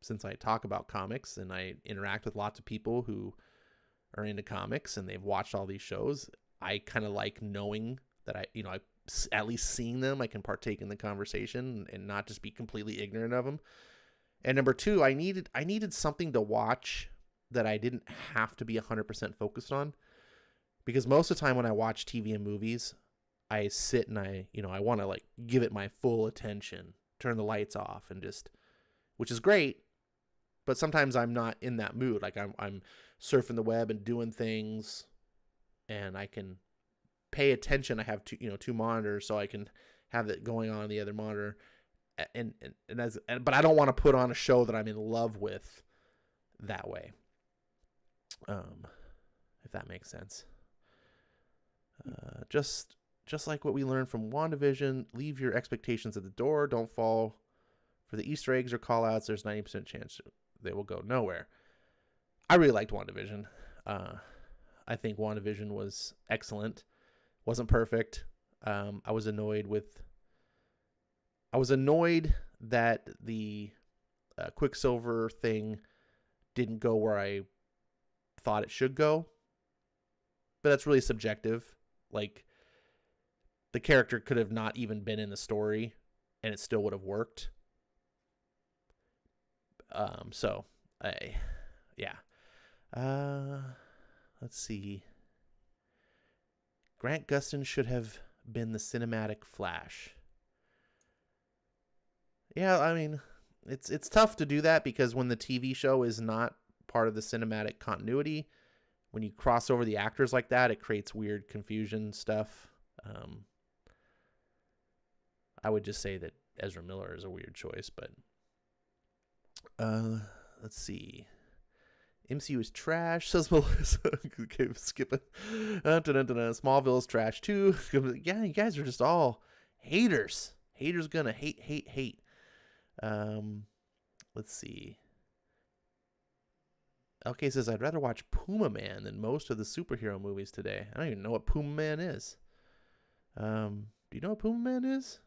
Speaker 1: since I talk about comics and I interact with lots of people who are into comics and they've watched all these shows, I kind of like knowing that I at least seeing them, I can partake in the conversation and not just be completely ignorant of them. And number two, I needed something to watch that I didn't have to be 100% focused on, because most of the time when I watch TV and movies, I sit and I want to like give it my full attention, turn the lights off and just, which is great, but sometimes I'm not in that mood. Like I'm surfing the web and doing things, and I can pay attention. I have two monitors, so I can have it going on the other monitor, but I don't want to put on a show that I'm in love with that way. If that makes sense. Just like what we learned from WandaVision, leave your expectations at the door. Don't fall for the Easter eggs or call-outs. There's 90% chance they will go nowhere. I really liked WandaVision. I think WandaVision was excellent. Wasn't perfect. I was annoyed that the Quicksilver thing didn't go where I thought it should go. But that's really subjective. Like, the character could have not even been in the story and it still would have worked. Let's see. Grant Gustin should have been the cinematic Flash. Yeah, I mean, it's tough to do that because when the TV show is not part of the cinematic continuity, when you cross over the actors like that, it creates weird confusion stuff. I would just say that Ezra Miller is a weird choice, but let's see. MCU is trash, says Melissa. Okay, skip it. Smallville is trash too. Yeah, you guys are just all haters. Haters gonna hate. Let's see. LK says, I'd rather watch Puma Man than most of the superhero movies today. I don't even know what Puma Man is. Do you know what Puma Man is?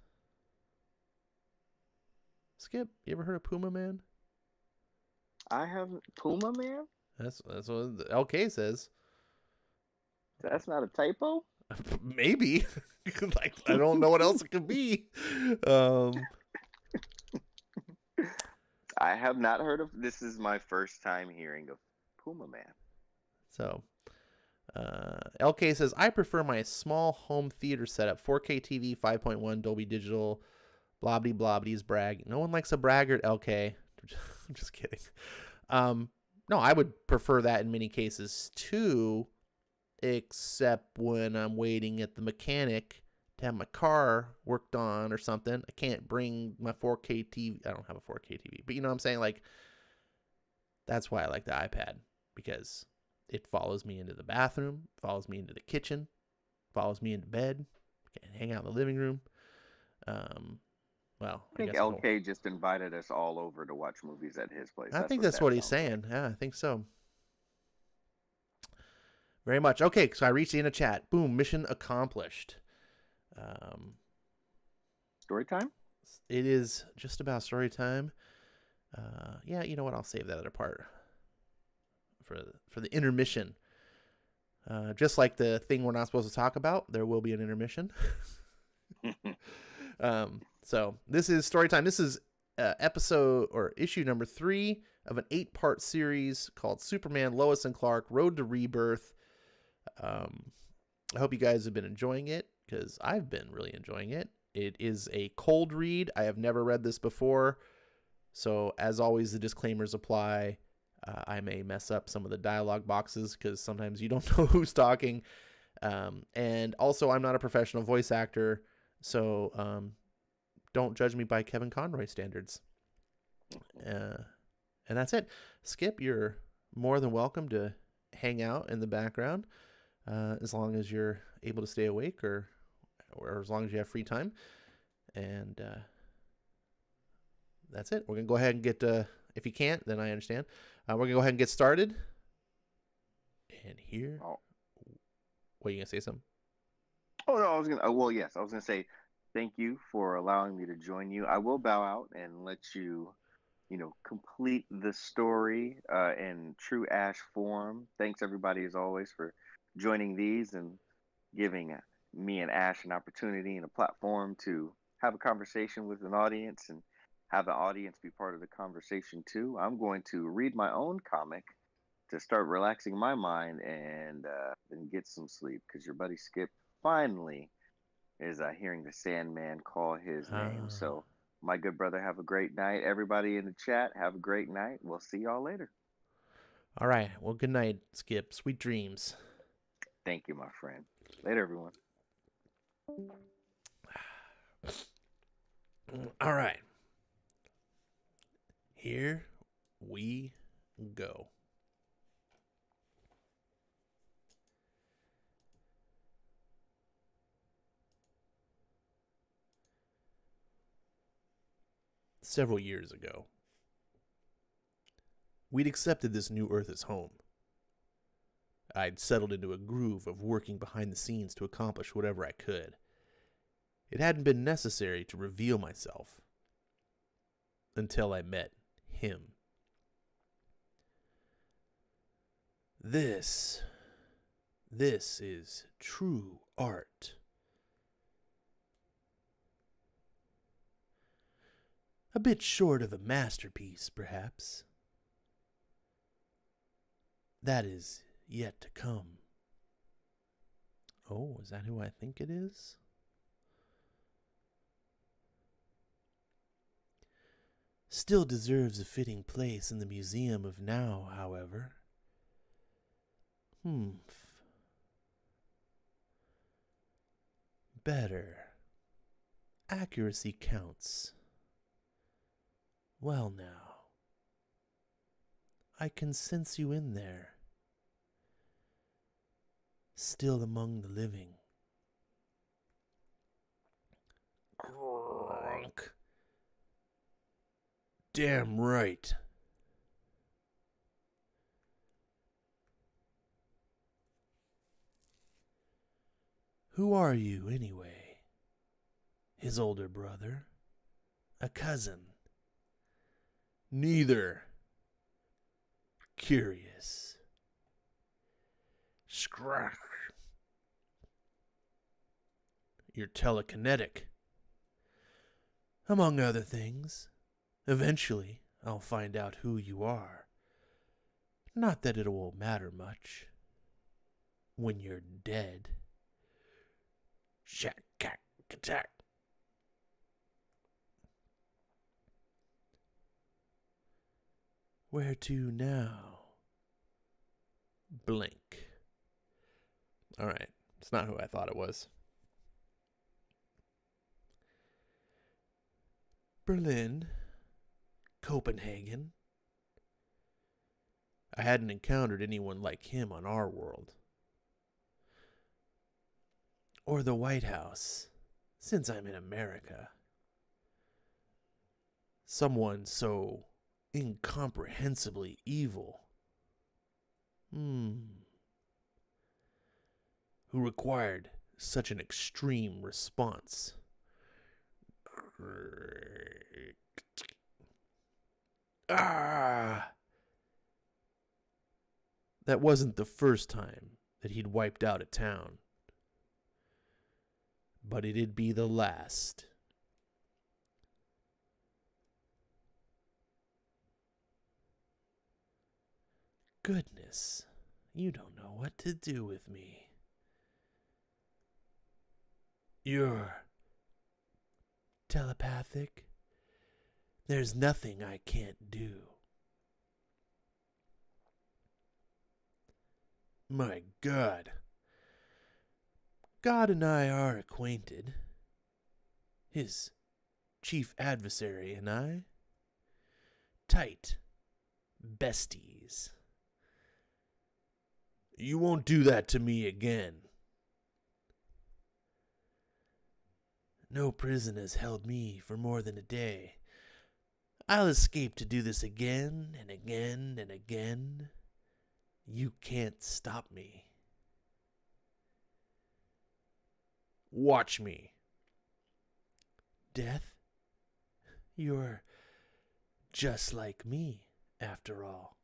Speaker 1: Skip, you ever heard of Puma Man?
Speaker 2: I haven't. Puma Man?
Speaker 1: That's what LK says.
Speaker 2: That's not a typo?
Speaker 1: Maybe. Like, I don't know what else it could be.
Speaker 2: I have not heard of. This is my first time hearing of Puma Man.
Speaker 1: So, LK says, I prefer my small home theater setup, 4K TV, 5.1 Dolby Digital, blobby blobbies brag. No one likes a braggart, LK. I'm just kidding. No, I would prefer that in many cases too, except when I'm waiting at the mechanic to have my car worked on or something. I can't bring my 4K TV. I don't have a 4K TV, but you know what I'm saying? Like, that's why I like the iPad, because it follows me into the bathroom, follows me into the kitchen, follows me into bed. I can hang out in the living room. Well,
Speaker 2: I think LK just invited us all over to watch movies at his place.
Speaker 1: I think that's what he's saying. Yeah, I think so. Very much. Okay, so I reached the end of chat. Boom, mission accomplished.
Speaker 2: Story time?
Speaker 1: It is just about story time. Yeah, you know what? I'll save that other part for the intermission. Just like the thing we're not supposed to talk about, there will be an intermission. So this is story time. This is episode or issue number 3 of an 8-part series called Superman, Lois and Clark, Road to Rebirth. I hope you guys have been enjoying it, because I've been really enjoying it. It is a cold read. I have never read this before. So as always, the disclaimers apply. I may mess up some of the dialogue boxes because sometimes you don't know who's talking. And also, I'm not a professional voice actor, so don't judge me by Kevin Conroy standards. And that's it. Skip, you're more than welcome to hang out in the background as long as you're able to stay awake or as long as you have free time. And that's it. We're going to go ahead and get, if you can't, then I understand. We're going to go ahead and get started. And here,
Speaker 2: Oh,
Speaker 1: what are you going to say something?
Speaker 2: oh no, I was gonna. Well, yes, I was gonna say thank you for allowing me to join you. I will bow out and let you, complete the story in true Ash form. Thanks everybody as always for joining these and giving me and Ash an opportunity and a platform to have a conversation with an audience and have the audience be part of the conversation too. I'm going to read my own comic to start relaxing my mind and then get some sleep because your buddy Skip finally is hearing the Sandman call his name. So, my good brother, have a great night. Everybody in the chat, have a great night. We'll see y'all later.
Speaker 1: All right. Well, good night, Skip. Sweet dreams.
Speaker 2: Thank you, my friend. Later, everyone.
Speaker 1: All right. Here we go. Several years ago, we'd accepted this new Earth as home. I'd settled into a groove of working behind the scenes to accomplish whatever I could. It hadn't been necessary to reveal myself until I met him. This is true art. A bit short of a masterpiece, perhaps. That is yet to come. Oh, is that who I think it is? Still deserves a fitting place in the Museum of Now, however. Better. Accuracy counts. Well now, I can sense you in there. Still among the living. Grunk. Damn right. Who are you, anyway? His older brother? A cousin? Neither. Curious. Scratch. You're telekinetic. Among other things. Eventually, I'll find out who you are. Not that it will matter much. When you're dead. Shack, cack, attack. Where to now? Blink. All right, it's not who I thought it was. Berlin. Copenhagen. I hadn't encountered anyone like him on our world. Or the White House, since I'm in America. Someone so incomprehensibly evil. Who required such an extreme response. Ah! That wasn't the first time that he'd wiped out a town. But it'd be the last. Goodness, you don't know what to do with me. You're telepathic. There's nothing I can't do. My God. God and I are acquainted. His chief adversary and I. Tight besties. You won't do that to me again. No prison has held me for more than a day. I'll escape to do this again and again and again. You can't stop me. Watch me. Death? You're just like me, after all.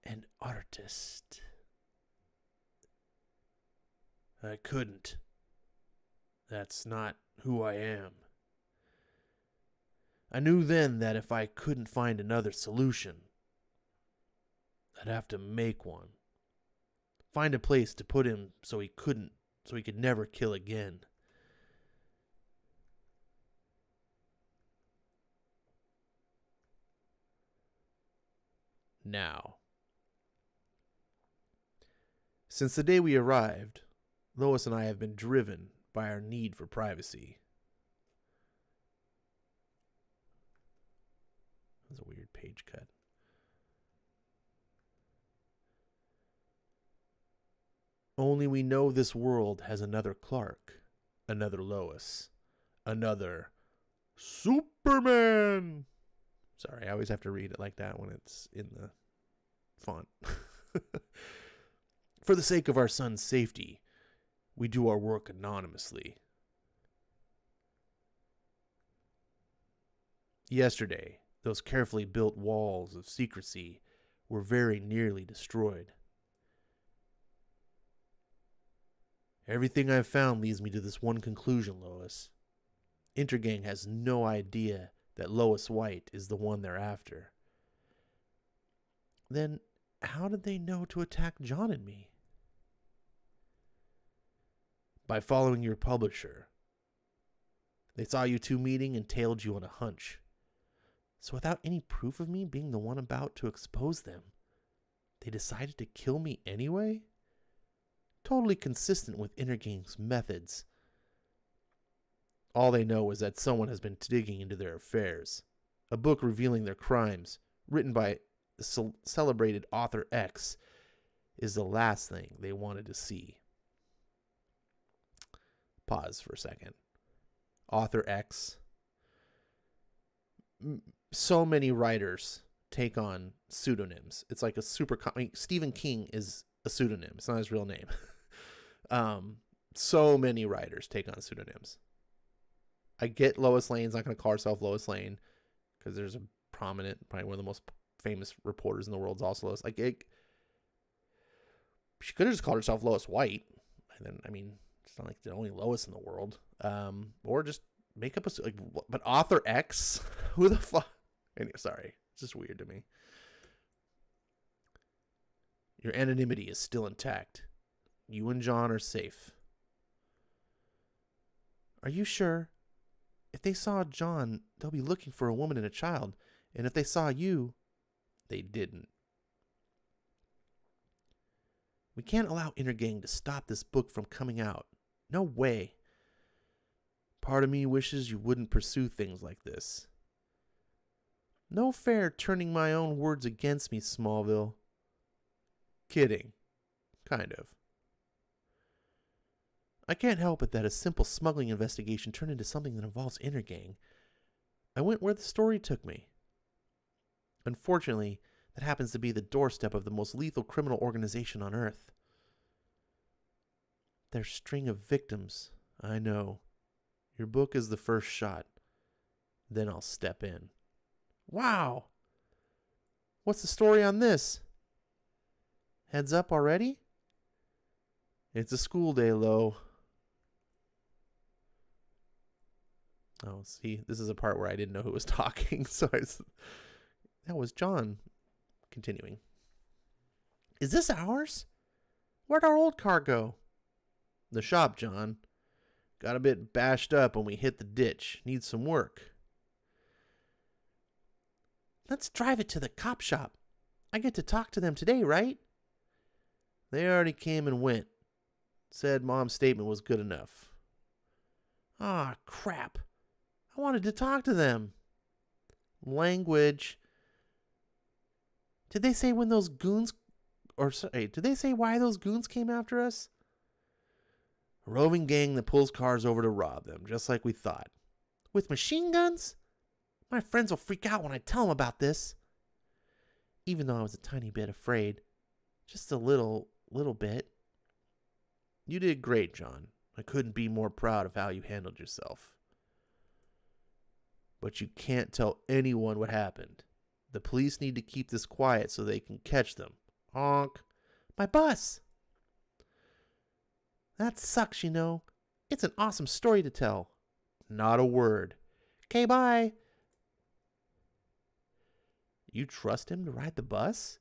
Speaker 1: An artist. I couldn't. That's not who I am. I knew then that if I couldn't find another solution, I'd have to make one. Find a place to put him so he could never kill again. Now, since the day we arrived, Lois and I have been driven by our need for privacy. That was a weird page cut. Only we know this world has another Clark, another Lois, another Superman. Sorry, I always have to read it like that when it's in the font. For the sake of our son's safety, we do our work anonymously. Yesterday, those carefully built walls of secrecy were very nearly destroyed. Everything I've found leads me to this one conclusion, Lois. Intergang has no idea that Lois White is the one they're after. Then how did they know to attack John and me? By following your publisher. They saw you two meeting and tailed you on a hunch. So without any proof of me being the one about to expose them, they decided to kill me anyway? Totally consistent with Intergang's methods. All they know is that someone has been digging into their affairs. A book revealing their crimes, written by the celebrated author X, is the last thing they wanted to see. Pause for a second. Author X. So many writers take on pseudonyms. It's like a Stephen King is a pseudonym. It's not his real name. So many writers take on pseudonyms. I get Lois Lane's not going to call herself Lois Lane because there's a prominent, probably one of the most famous reporters in the world is also Lois. She could have just called herself Lois White. And then, I mean, it's not like the only Lois in the world. Or just make up but author X? Who the fuck? Anyway, sorry. It's just weird to me. Your anonymity is still intact. You and John are safe. Are you sure? If they saw John, they'll be looking for a woman and a child. And if they saw you, they didn't. We can't allow Intergang to stop this book from coming out. No way. Part of me wishes you wouldn't pursue things like this. No fair turning my own words against me, Smallville. Kidding. Kind of. I can't help it that a simple smuggling investigation turned into something that involves Intergang. I went where the story took me. Unfortunately, that happens to be the doorstep of the most lethal criminal organization on Earth. Their string of victims, I know. Your book is the first shot. Then I'll step in. Wow! What's the story on this? Heads up already? It's a school day, Lo. Oh, see, this is a part where I didn't know who was talking, so that was John. Continuing. Is this ours? Where'd our old car go? The shop, John. Got a bit bashed up when we hit the ditch. Needs some work. Let's drive it to the cop shop. I get to talk to them today, right? They already came and went. Said Mom's statement was good enough. Ah, crap. I wanted to talk to them. Language. Did they say when those goons Or, sorry, did they say why those goons came after us? A roving gang that pulls cars over to rob them, just like we thought. With machine guns? My friends will freak out when I tell them about this. Even though I was a tiny bit afraid. Just a little bit. You did great, John. I couldn't be more proud of how you handled yourself. But you can't tell anyone what happened. The police need to keep this quiet so they can catch them. Honk. My bus! That sucks, you know. It's an awesome story to tell. Not a word. Okay, bye. You trust him to ride the bus?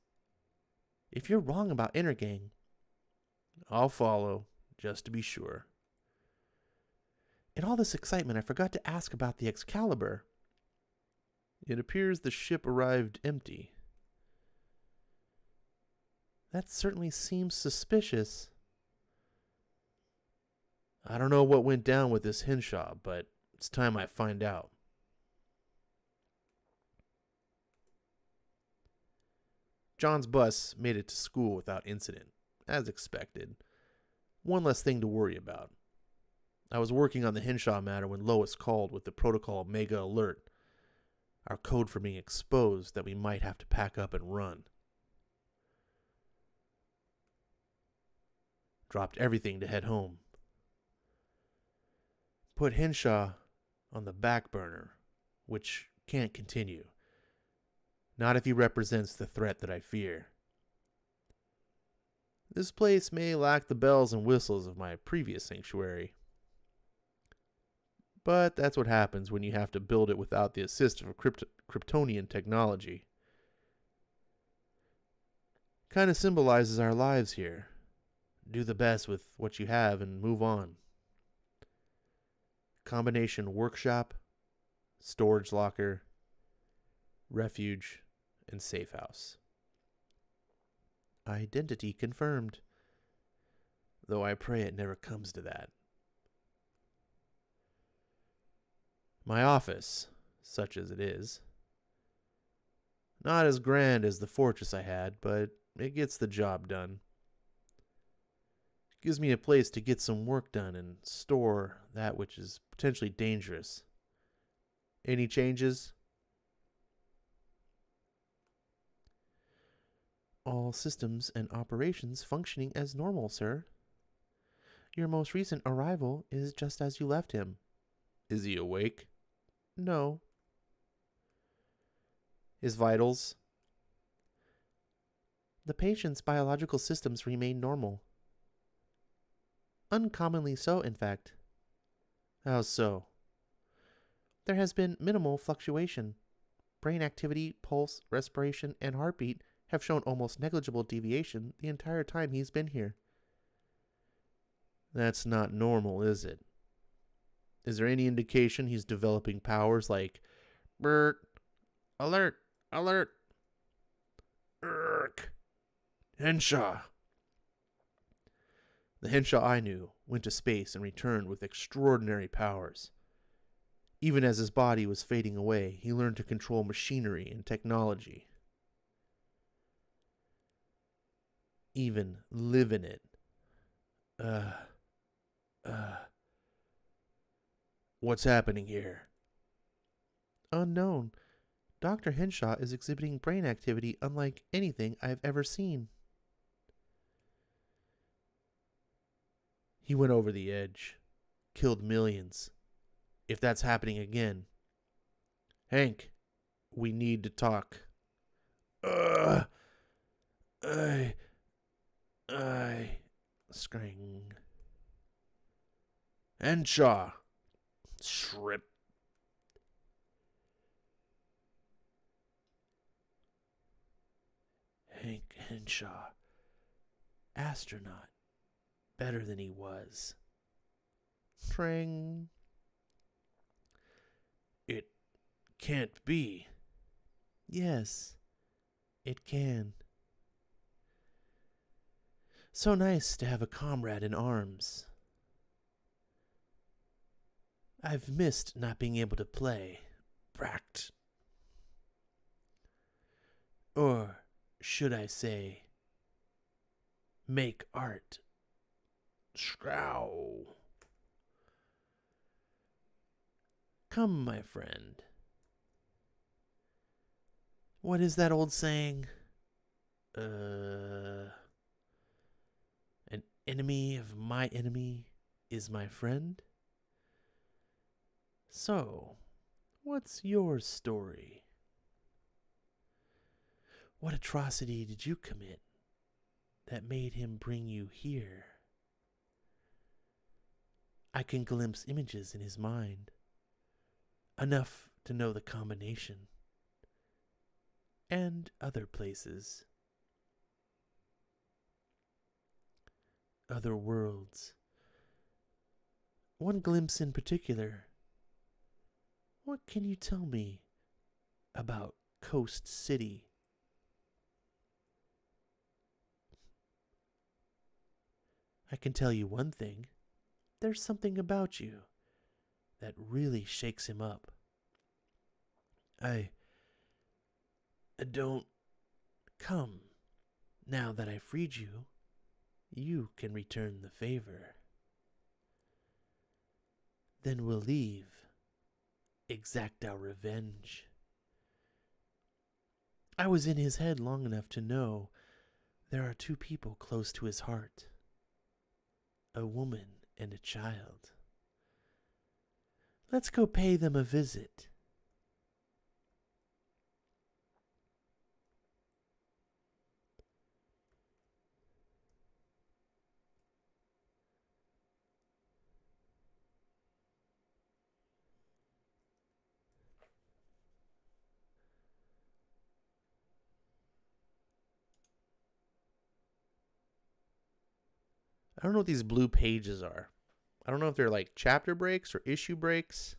Speaker 1: If you're wrong about Intergang, I'll follow, just to be sure. In all this excitement, I forgot to ask about the Excalibur. It appears the ship arrived empty. That certainly seems suspicious. I don't know what went down with this Henshaw, but it's time I find out. John's bus made it to school without incident, as expected. One less thing to worry about. I was working on the Henshaw matter when Lois called with the protocol Mega Alert, our code for being exposed that we might have to pack up and run. Dropped everything to head home. Put Henshaw on the back burner, which can't continue. Not if he represents the threat that I fear. This place may lack the bells and whistles of my previous sanctuary. But that's what happens when you have to build it without the assist of Kryptonian technology. Kind of symbolizes our lives here. Do the best with what you have and move on. Combination workshop, storage locker, refuge, and safe house. Identity confirmed. Though I pray it never comes to that. My office, such as it is. Not as grand as the fortress I had, but it gets the job done. Gives me a place to get some work done and store that which is potentially dangerous. Any changes? All systems and operations functioning as normal, sir. Your most recent arrival is just as you left him. Is he awake? No. His vitals? The patient's biological systems remain normal. Uncommonly so, in fact. How so? There has been minimal fluctuation. Brain activity, pulse, respiration, and heartbeat have shown almost negligible deviation the entire time he's been here. That's not normal, is it? Is there any indication he's developing powers like Bert, alert, alert, Urk, Henshaw? The Henshaw I knew went to space and returned with extraordinary powers. Even as his body was fading away, he learned to control machinery and technology. Even live in it. What's happening here? Unknown. Dr. Henshaw is exhibiting brain activity unlike anything I've ever seen. He went over the edge. Killed millions. If that's happening again. Hank, we need to talk. Scring. Henshaw. Shrip. Hank Henshaw. Astronaut. Better than he was. Tring. It can't be. Yes, it can. So nice to have a comrade in arms. I've missed not being able to play. Bracked. Or should I say, make art. Scrow. Come, my friend. What is that old saying? An enemy of my enemy is my friend? So, what's your story? What atrocity did you commit that made him bring you here? I can glimpse images in his mind, enough to know the combination, and other places, other worlds. One glimpse in particular. What can you tell me about Coast City? I can tell you one thing. There's something about you that really shakes him up. I don't come. Now that I freed you, you can return the favor. Then we'll leave, exact our revenge. I was in his head long enough to know there are two people close to his heart, a woman and a child. Let's go pay them a visit. I don't know what these blue pages are. I don't know if they're like chapter breaks or issue breaks.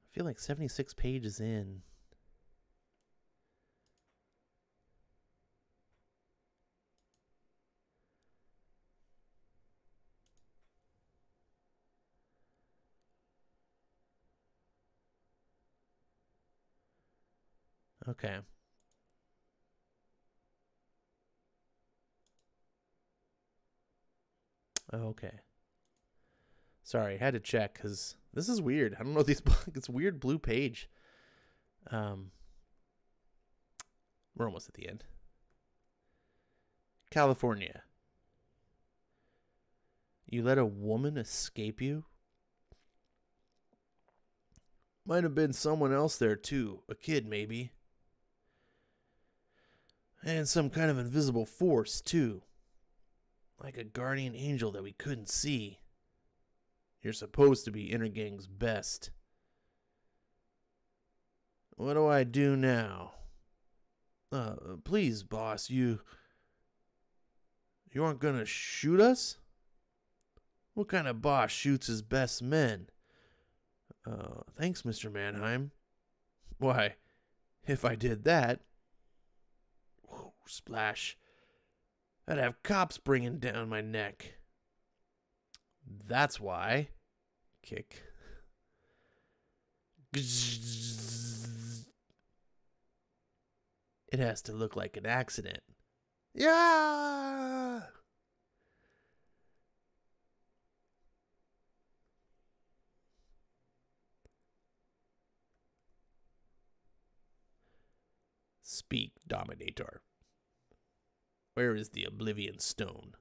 Speaker 1: I feel like 76 pages in. Okay. Okay. Sorry, had to check because this is weird. I don't know these. It's weird blue page. Um, we're almost at the end. California. You let a woman escape you? Might have been someone else there too. A kid, maybe. And some kind of invisible force, too. Like a guardian angel that we couldn't see. You're supposed to be Intergang's best. What do I do now? Please, boss, you aren't gonna shoot us? What kind of boss shoots his best men? Thanks, Mr. Mannheim. Why, if I did that... Whew, splash. I'd have cops bringing down my neck. That's why. Kick. It has to look like an accident. Yeah! Speak, Dominator. Where is the Oblivion Stone?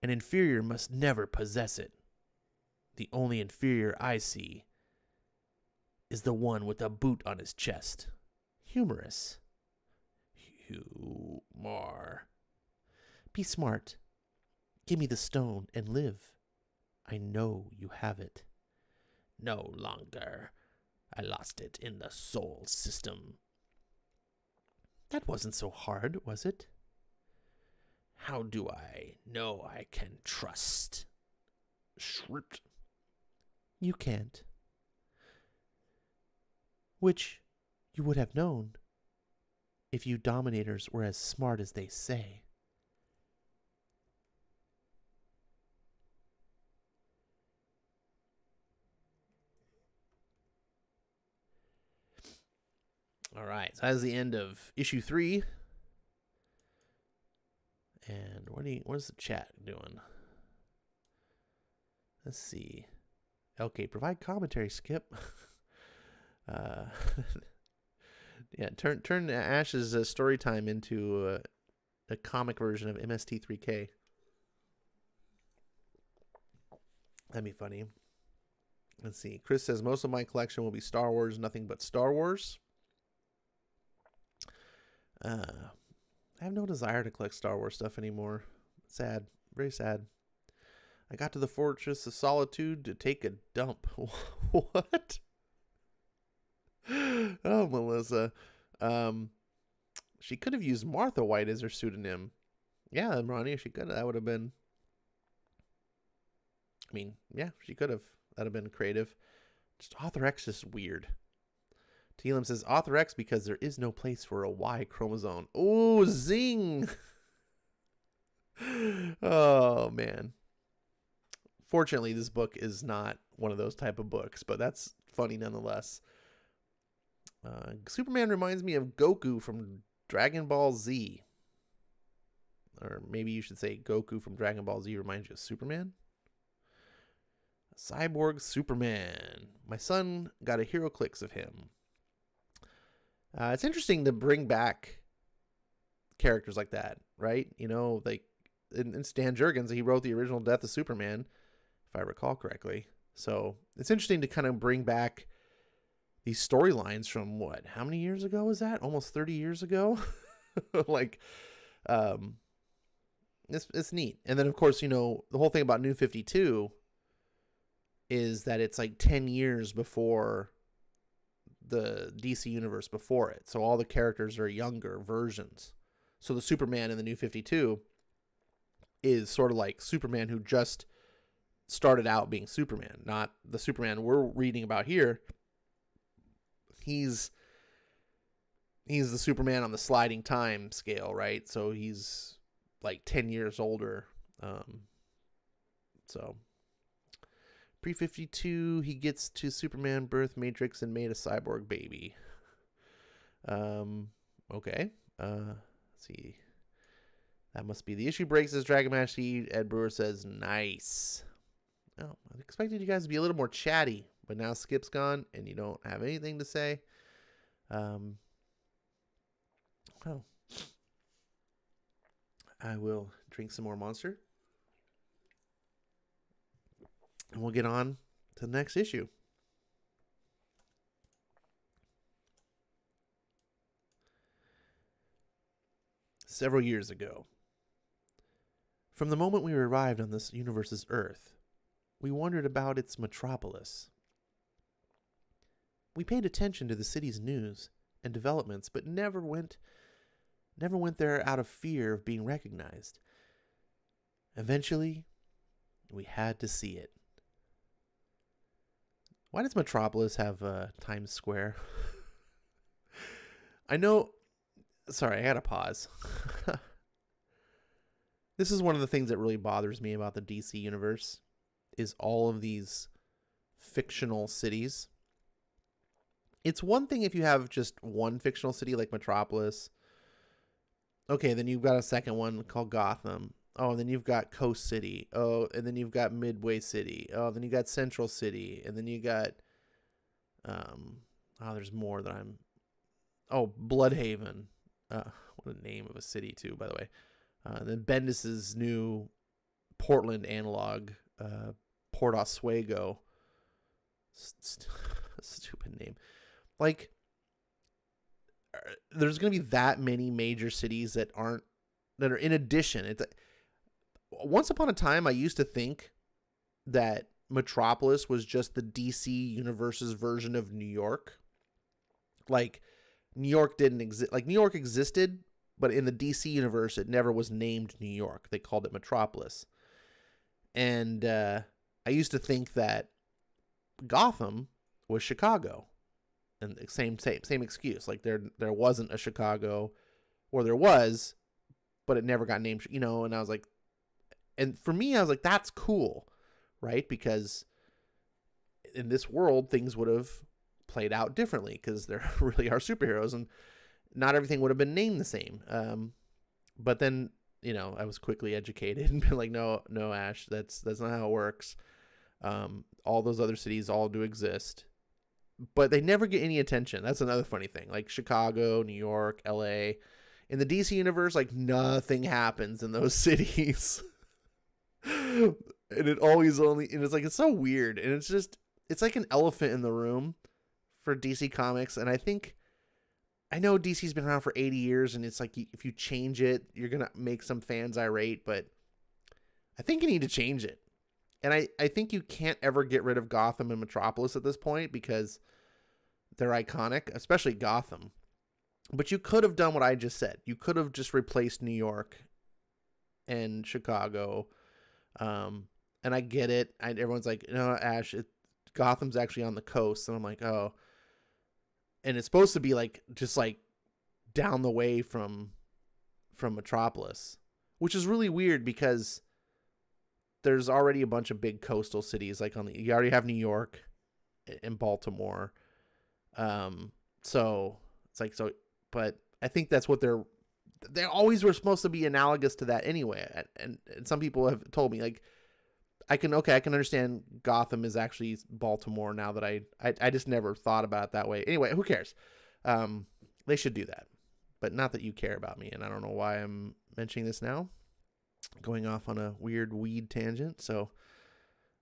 Speaker 1: An inferior must never possess it. The only inferior I see is the one with a boot on his chest. Humorous. Humor. Be smart. Give me the stone and live. I know you have it. No longer. I lost it in the soul system. That wasn't so hard, was it? How do I know I can trust? Shripped. You can't. Which you would have known if you Dominators were as smart as they say. All right, so that's the end of issue 3. And what is the chat doing? Let's see. Okay, provide commentary, Skip. Yeah, turn Ash's story time into a comic version of MST3K. That'd be funny. Let's see. Chris says most of my collection will be Star Wars, nothing but Star Wars. I have no desire to collect Star Wars stuff anymore. Sad. Very sad. I got to the Fortress of Solitude to take a dump. What? Oh, Melissa. She could have used Martha White as her pseudonym. Yeah, Ronnie, she could have. That would have been... I mean, yeah, she could have. That'd have been creative. Just Author X is weird. Telam says, Author X because there is no place for a Y chromosome. Oh, zing! Oh, man. Fortunately, this book is not one of those type of books, but that's funny nonetheless. Superman reminds me of Goku from Dragon Ball Z. Or maybe you should say Goku from Dragon Ball Z reminds you of Superman? Cyborg Superman. My son got a hero clicks of him. It's interesting to bring back characters like that, right? You know, like in Stan Jurgens, he wrote the original Death of Superman, if I recall correctly. So it's interesting to kind of bring back these storylines from how many years ago was that? Almost 30 years ago? Like, it's neat. And then, of course, you know, the whole thing about New 52 is that it's like 10 years before the DC universe before it. So all the characters are younger versions. So the Superman in the New 52 is sort of like Superman who just started out being Superman, not the Superman we're reading about here. He's the Superman on the sliding time scale, right? So he's like 10 years older. So pre-52, he gets to Superman, birth Matrix, and made a cyborg baby. Okay. Let's see. That must be the issue breaks as Dragon Master Ed Brewer says, nice. Oh, I expected you guys to be a little more chatty, but now Skip's gone and you don't have anything to say. Oh. I will drink some more Monster. And we'll get on to the next issue. Several years ago. From the moment we arrived on this universe's Earth, we wondered about its metropolis. We paid attention to the city's news and developments, but never went there out of fear of being recognized. Eventually, we had to see it. Why does Metropolis have Times Square? I know... Sorry, I gotta pause. This is one of the things that really bothers me about the DC universe, is all of these fictional cities. It's one thing if you have just one fictional city like Metropolis. Okay, then you've got a second one called Gotham. Oh, and then you've got Coast City. Oh, and then you've got Midway City. Oh, then you got Central City. And then you got... there's more that I'm... Oh, Bloodhaven. What a name of a city, too, by the way. Then Bendis's new Portland analog, Port Oswego. Stupid name. Like, there's going to be that many major cities that are in addition. Once upon a time, I used to think that Metropolis was just the DC universe's version of New York. Like, New York didn't exist. Like, New York existed, but in the DC universe, it never was named New York. They called it Metropolis. And I used to think that Gotham was Chicago. And same excuse. Like, there wasn't a Chicago, or there was, but it never got named, you know. And I was like, and for me, I was like, that's cool, right? Because in this world, things would have played out differently because there really are superheroes, and not everything would have been named the same. But then I was quickly educated and been like, no, no, Ash, that's not how it works. All those other cities all do exist, but they never get any attention. That's another funny thing. Like Chicago, New York, LA. In the DC universe, like nothing happens in those cities. And it's like, it's so weird. And it's like an elephant in the room for DC Comics. And I know DC's been around for 80 years, and it's like, if you change it, you're going to make some fans irate, but I think you need to change it. And I think you can't ever get rid of Gotham and Metropolis at this point because they're iconic, especially Gotham. But you could have done what I just said. You could have just replaced New York and Chicago. And I get it. Everyone's like, no, Ash, Gotham's actually on the coast. And I'm like, oh. And it's supposed to be like just like down the way from Metropolis, which is really weird because there's already a bunch of big coastal cities. Like you already have New York and Baltimore. So it's like, but I think that's what they always were supposed to be analogous to that anyway. And some people have told me like, I can understand Gotham is actually Baltimore now that I just never thought about it that way. Anyway, who cares? They should do that, but not that you care about me. And I don't know why I'm mentioning this now, going off on a weird weed tangent. So,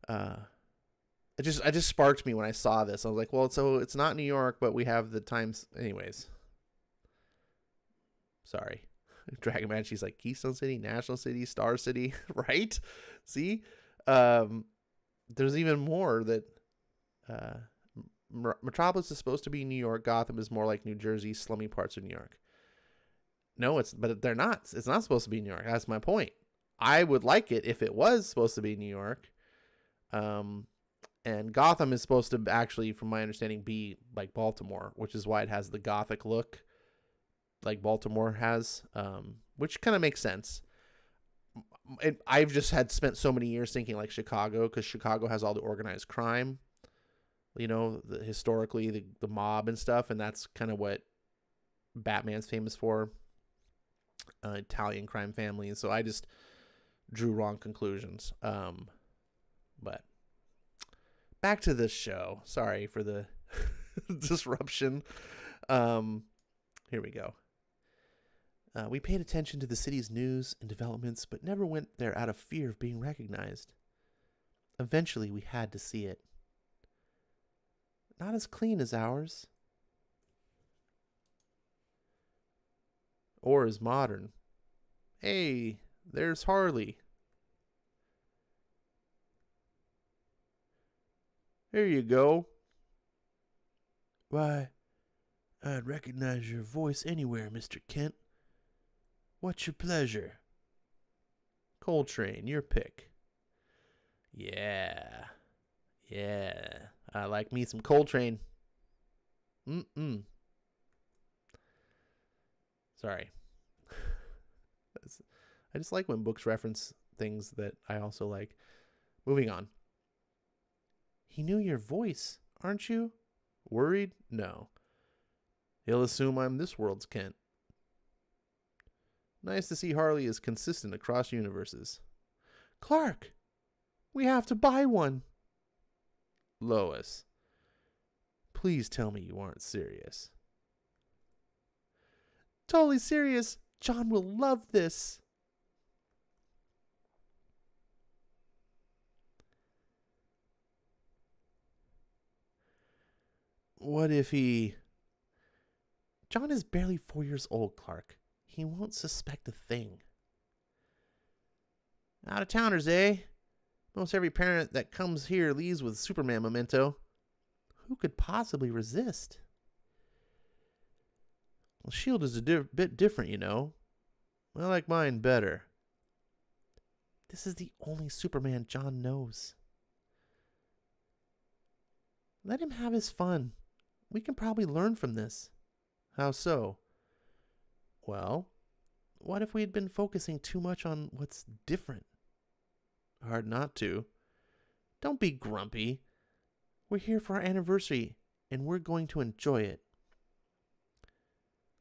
Speaker 1: it just sparked me when I saw this. I was like, well, so it's not New York, but we have the Times. Anyways, sorry. Dragon Man, she's like Keystone City, National City, Star City, right? See? There's even more that Metropolis is supposed to be New York. Gotham is more like New Jersey, slummy parts of New York. No, but they're not. It's not supposed to be New York. That's my point. I would like it if it was supposed to be New York. And Gotham is supposed to actually, from my understanding, be like Baltimore, which is why it has the Gothic look like Baltimore has, which kind of makes sense. I've just spent so many years thinking like Chicago, because Chicago has all the organized crime, historically the mob and stuff, and that's kind of what Batman's famous for, Italian crime families. So I just drew wrong conclusions. But back to this show. Sorry for the disruption. Here we go. We paid attention to the city's news and developments, but never went there out of fear of being recognized. Eventually, we had to see it. Not as clean as ours. Or as modern. Hey, there's Harley. Here you go. Why, I'd recognize your voice anywhere, Mr. Kent. What's your pleasure? Coltrane, your pick. Yeah. I like me some Coltrane. Sorry. I just like when books reference things that I also like. Moving on. He knew your voice, aren't you? Worried? No. He'll assume I'm this world's Kent. Nice to see Harley is consistent across universes. Clark, we have to buy one. Lois, please tell me you aren't serious. Totally serious. John will love this. What if he... John is barely 4 years old, Clark. He won't suspect a thing. Out-of-towners, eh? Most every parent that comes here leaves with Superman memento. Who could possibly resist? Well, S.H.I.E.L.D. is a bit different, you know. I like mine better. This is the only Superman John knows. Let him have his fun. We can probably learn from this. How so? Well, what if we had been focusing too much on what's different? Hard not to. Don't be grumpy. We're here for our anniversary, and we're going to enjoy it.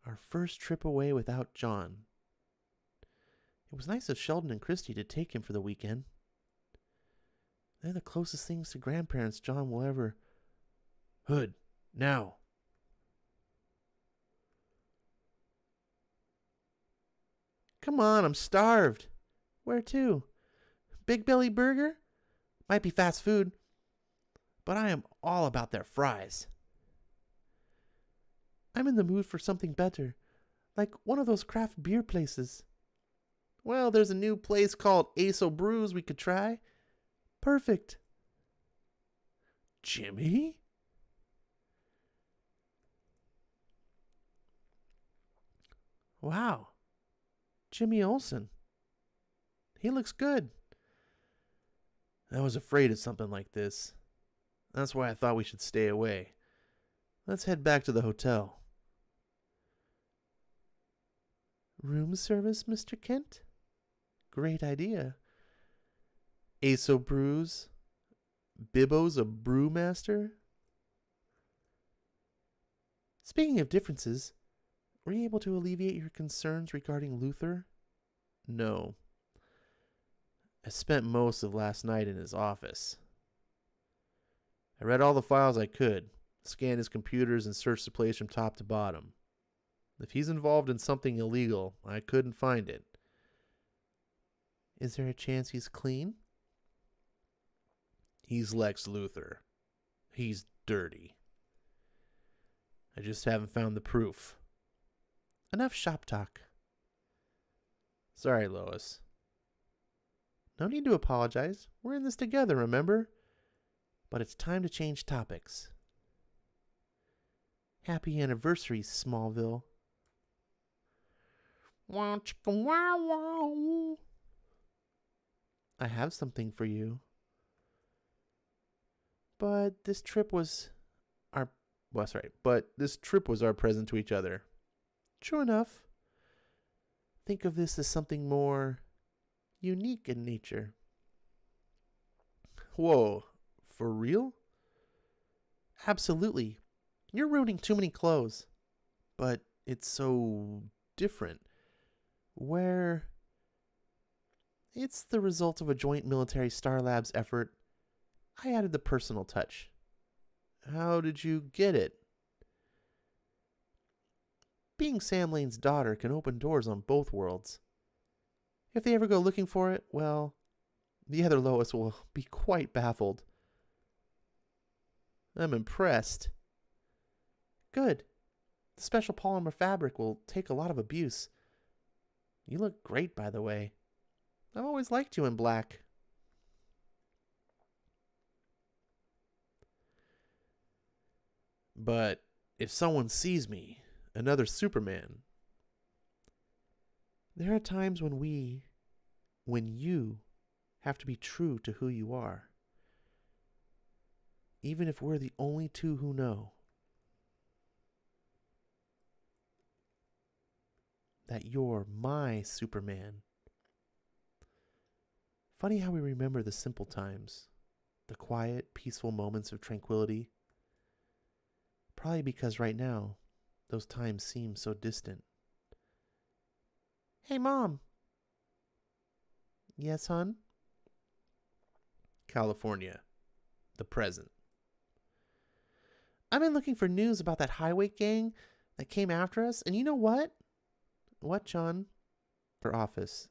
Speaker 1: Our first trip away without John. It was nice of Sheldon and Christy to take him for the weekend. They're the closest things to grandparents John will ever... Hood, now. Come on, I'm starved. Where to? Big Belly Burger? Might be fast food, but I am all about their fries. I'm in the mood for something better, like one of those craft beer places. Well, there's a new place called Aso Brews we could try. Perfect. Jimmy? Wow. Jimmy Olsen. He looks good. I was afraid of something like this. That's why I thought we should stay away. Let's head back to the hotel. Room service, Mr. Kent? Great idea. Aso Brews? Bibbo's a brewmaster? Speaking of differences, were you able to alleviate your concerns regarding Luther? No. I spent most of last night in his office. I read all the files I could, scanned his computers, and searched the place from top to bottom. If he's involved in something illegal, I couldn't find it. Is there a chance he's clean? He's Lex Luthor. He's dirty. I just haven't found the proof. Enough shop talk. Sorry, Lois. No need to apologize. We're in this together, remember? But it's time to change topics. Happy anniversary, Smallville. Wow, chicka, wow, wow. I have something for you. But this trip was our present to each other. True enough. Think of this as something more unique in nature. Whoa, for real? Absolutely. You're ruining too many clothes. But it's so different. Where it's the result of a joint military Star Labs effort, I added the personal touch. How did you get it? Being Sam Lane's daughter can open doors on both worlds. If they ever go looking for it, well, the other Lois will be quite baffled. I'm impressed. Good. The special polymer fabric will take a lot of abuse. You look great, by the way. I've always liked you in black. But if someone sees me, another Superman, there are times when you have to be true to who you are. Even if we're the only two who know. That you're my Superman. Funny how we remember the simple times, the quiet, peaceful moments of tranquility. Probably because right now, those times seem so distant. Hey, Mom. Yes, hon? California. The present. I've been looking for news about that highway gang that came after us, and you know what? What, John? For office.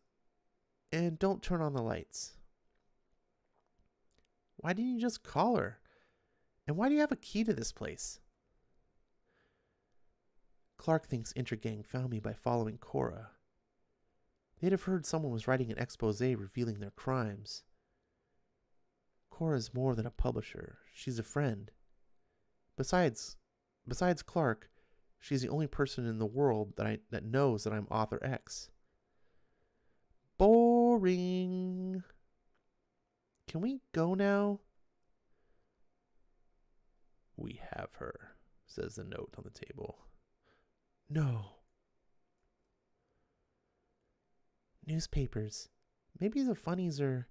Speaker 1: And don't turn on the lights. Why didn't you just call her? And why do you have a key to this place? Clark thinks Intergang found me by following Cora. They'd have heard someone was writing an expose revealing their crimes. Cora's more than a publisher. She's a friend. Besides Clark, she's the only person in the world that knows that I'm Author X. Boring. Can we go now? We have her, says the note on the table. No. Newspapers. Maybe the funnies are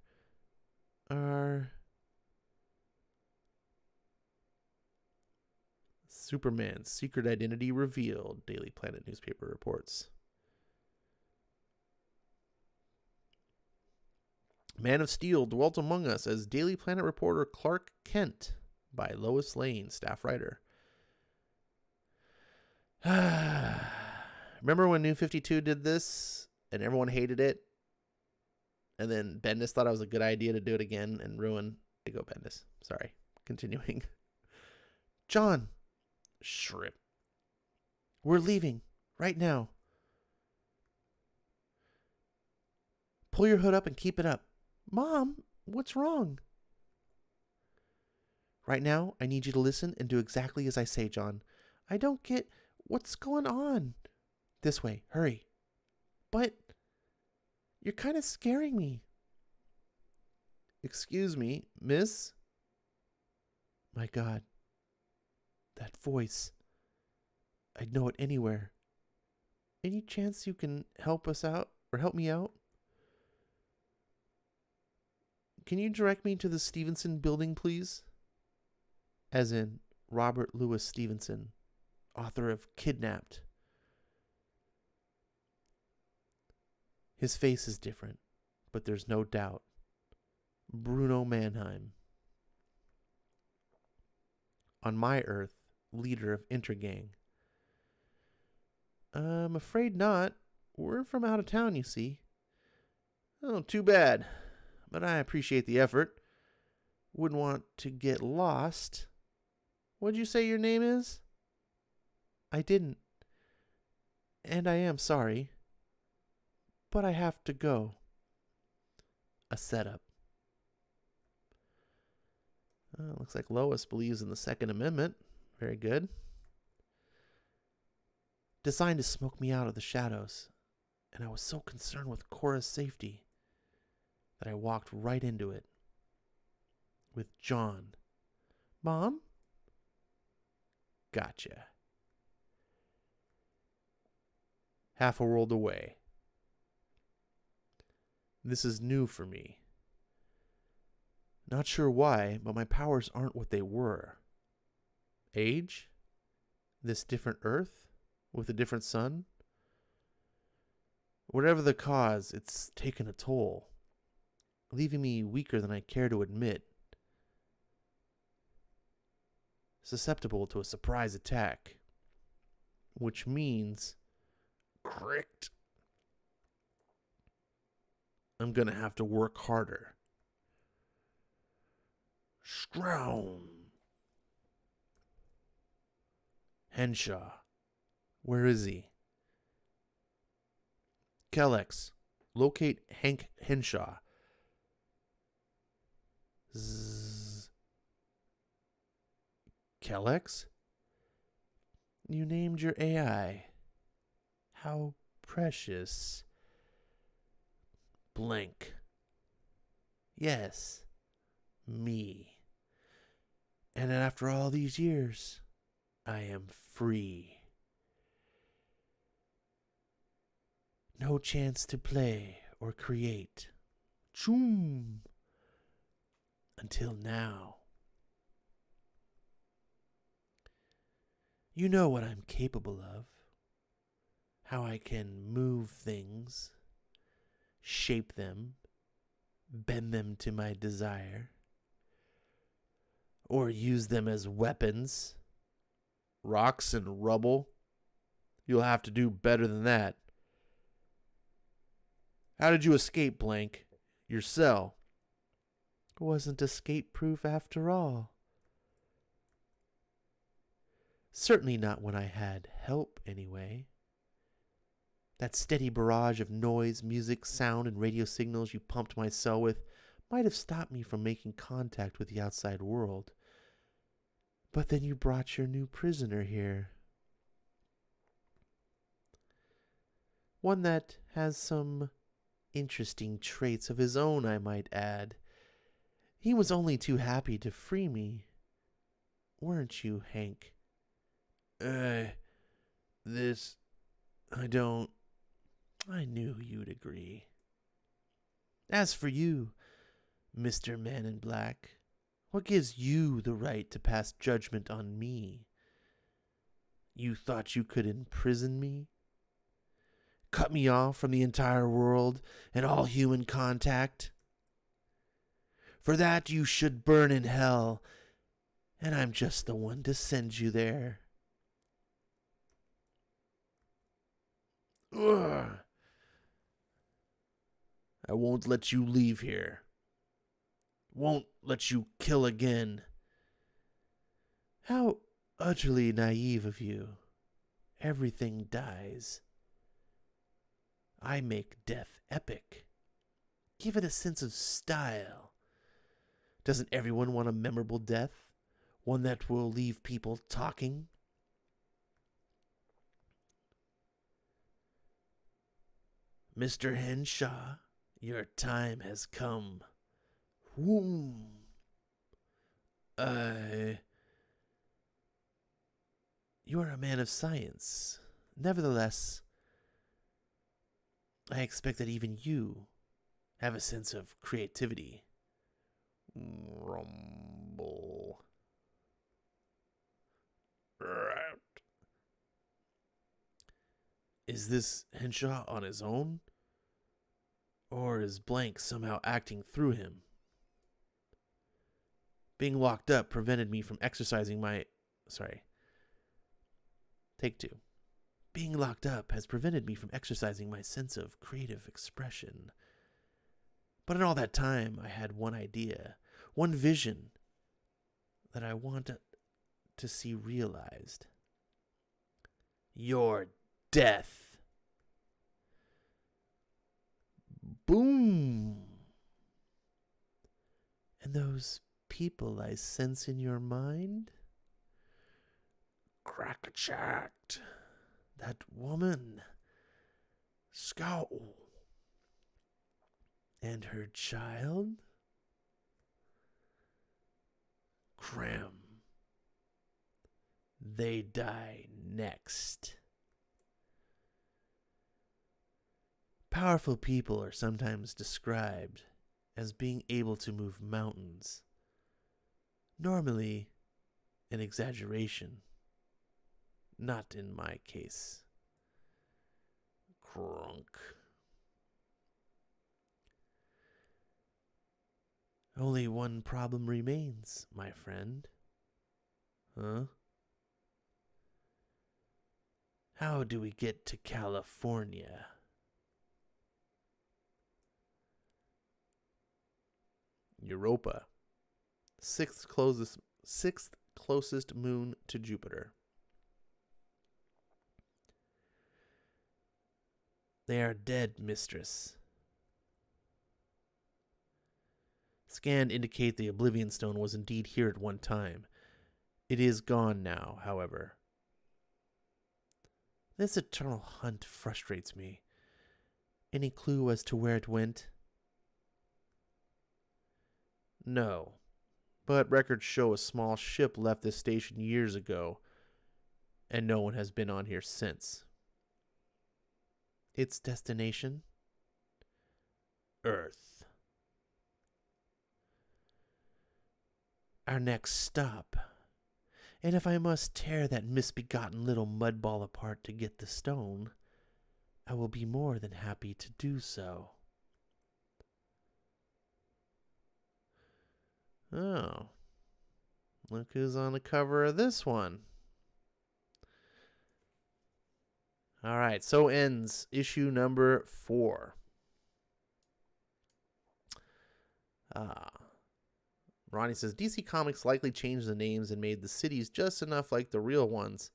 Speaker 1: Superman's secret identity revealed, Daily Planet newspaper reports. Man of Steel dwelt among us as Daily Planet reporter Clark Kent by Lois Lane, staff writer. Remember when New 52 did this and everyone hated it? And then Bendis thought it was a good idea to do it again and ruin. There you go, Bendis. Sorry. Continuing. John. Shrimp. We're leaving. Right now. Pull your hood up and keep it up. Mom, what's wrong? Right now, I need you to listen and do exactly as I say, John. I don't get what's going on. This way. Hurry. But you're kind of scaring me. Excuse me, miss? My God. That voice. I'd know it anywhere. Any chance you can help us out or help me out? Can you direct me to the Stevenson building, please? As in Robert Louis Stevenson, author of Kidnapped. His face is different, but there's no doubt. Bruno Mannheim. On my Earth, leader of Intergang. I'm afraid not. We're from out of town, you see. Oh, too bad. But I appreciate the effort. Wouldn't want to get lost. What'd you say your name is? I didn't. And I am sorry. But I have to go. A setup. Looks like Lois believes in the Second Amendment. Very good. Designed to smoke me out of the shadows. And I was so concerned with Cora's safety that I walked right into it. With John. Mom? Gotcha. Half a world away. This is new for me. Not sure why, but my powers aren't what they were. Age? This different Earth? With a different sun? Whatever the cause, it's taken a toll, leaving me weaker than I care to admit. Susceptible to a surprise attack. Which means... Cricked. I'm gonna have to work harder. Scrown. Henshaw. Where is he? Kellex. Locate Hank Henshaw. Kellex? You named your AI. How precious. Blank. Yes. Me. And after all these years, I am free. No chance to play or create. Choom. Until now. You know what I'm capable of. How I can move things, shape them, bend them to my desire, or use them as weapons. Rocks and rubble. You'll have to do better than that. How did you escape, Blank? Your cell. Wasn't escape-proof after all. Certainly not when I had help, anyway. That steady barrage of noise, music, sound, and radio signals you pumped my cell with might have stopped me from making contact with the outside world. But then you brought your new prisoner here. One that has some interesting traits of his own, I might add. He was only too happy to free me. Weren't you, Hank? I knew you'd agree. As for you, Mr. Man in Black, what gives you the right to pass judgment on me? You thought you could imprison me? Cut me off from the entire world and all human contact? For that you should burn in hell, and I'm just the one to send you there. Ugh. I won't let you leave here. Won't let you kill again. How utterly naive of you. Everything dies. I make death epic. Give it a sense of style. Doesn't everyone want a memorable death? One that will leave people talking? Mr. Henshaw, your time has come. Whoom. You are a man of science. Nevertheless, I expect that even you have a sense of creativity. Rumble. Is this Henshaw on his own? Or is Blank somehow acting through him? Being locked up prevented me from exercising my... Take two. Being locked up has prevented me from exercising my sense of creative expression. But in all that time, I had one idea, one vision that I wanted to see realized. Your death. Boom. And those people I sense in your mind? Crack-a-chat. That woman. Scowl. And her child? Cram. They die next. Powerful people are sometimes described as being able to move mountains. Normally, an exaggeration. Not in my case. Crunk. Only one problem remains, my friend. Huh? How do we get to California? Europa. Sixth closest moon to Jupiter. They are dead, mistress. Scanned indicate the Oblivion Stone was indeed here at one time. It is gone now, however. This eternal hunt frustrates me. Any clue as to where it went? No, but records show a small ship left this station years ago, and no one has been on here since. Its destination? Earth. Our next stop. And if I must tear that misbegotten little mudball apart to get the stone, I will be more than happy to do so. Oh. Look who's on the cover of this one. All right, so ends issue number 4. Ronnie says, DC Comics likely changed the names and made the cities just enough like the real ones,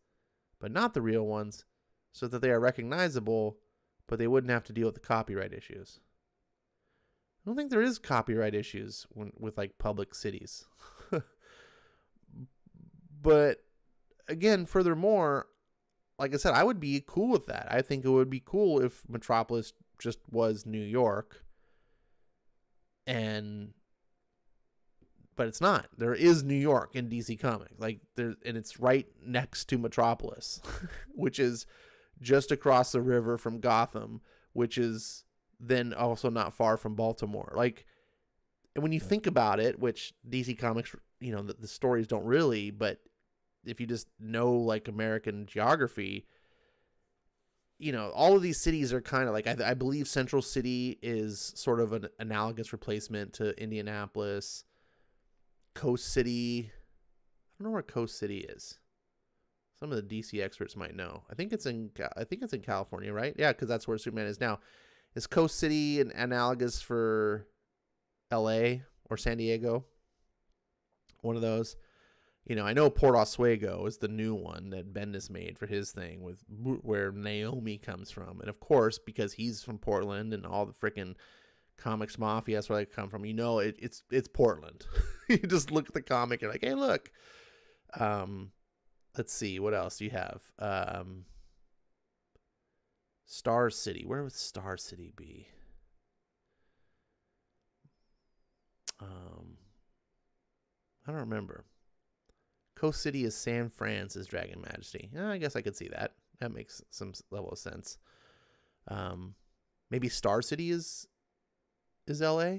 Speaker 1: but not the real ones, so that they are recognizable, but they wouldn't have to deal with the copyright issues. I don't think there is copyright issues with like public cities. But again, furthermore, like I said, I would be cool with that. I think it would be cool if Metropolis just was New York. But it's not. There is New York in DC Comics. And it's right next to Metropolis, which is just across the river from Gotham, which is then also not far from Baltimore. And when you think about it, which DC Comics, the stories don't really, but if you just know American geography, all of these cities are kind of like, I believe Central City is sort of an analogous replacement to Indianapolis. Coast City, I don't know where Coast City is. Some of the DC experts might know. I think it's in California, right? Yeah, because that's where Superman is now. Is Coast City an analogous for LA or San Diego? One of those. I know Port Oswego is the new one that Bendis made for his thing with where Naomi comes from. And of course, because he's from Portland and all the freaking comics mafia, that's where they come from. It's Portland. You just look at the comic and like, hey, look. Let's see, what else do you have? Star City. Where would Star City be? I don't remember. Coast City is San Fran's Dragon Majesty. I guess I could see that. That makes some level of sense. Maybe Star City is LA?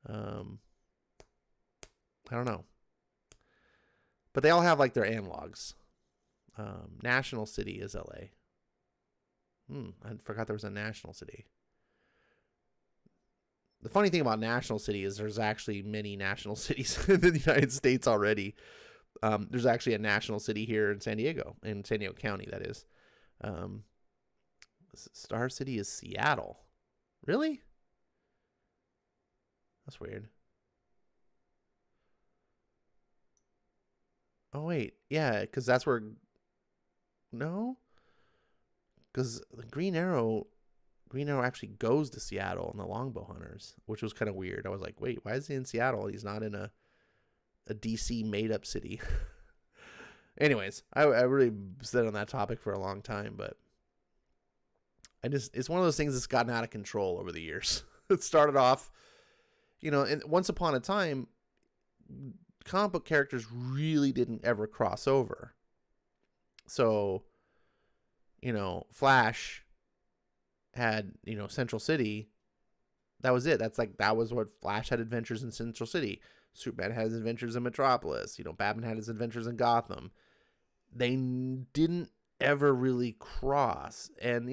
Speaker 1: I don't know. But they all have like their analogs. National City is LA. I forgot there was a National City. The funny thing about National City is there's actually many national cities in the United States already. There's actually a national city here in San Diego County, that is. Star City is Seattle. Really? That's weird. Oh, wait. Yeah, because that's where... No? Because Green Arrow actually goes to Seattle in the Longbow Hunters, which was kind of weird. I was like, wait, why is he in Seattle? He's not in a DC made-up city. Anyways, I really said on that topic for a long time, but it's one of those things that's gotten out of control over the years. It started off, and once upon a time, comic book characters really didn't ever cross over. So, Flash had, Central City. That was it. That was what Flash had adventures in Central City. Superman had his adventures in Metropolis. Batman had his adventures in Gotham. They didn't ever really cross. And,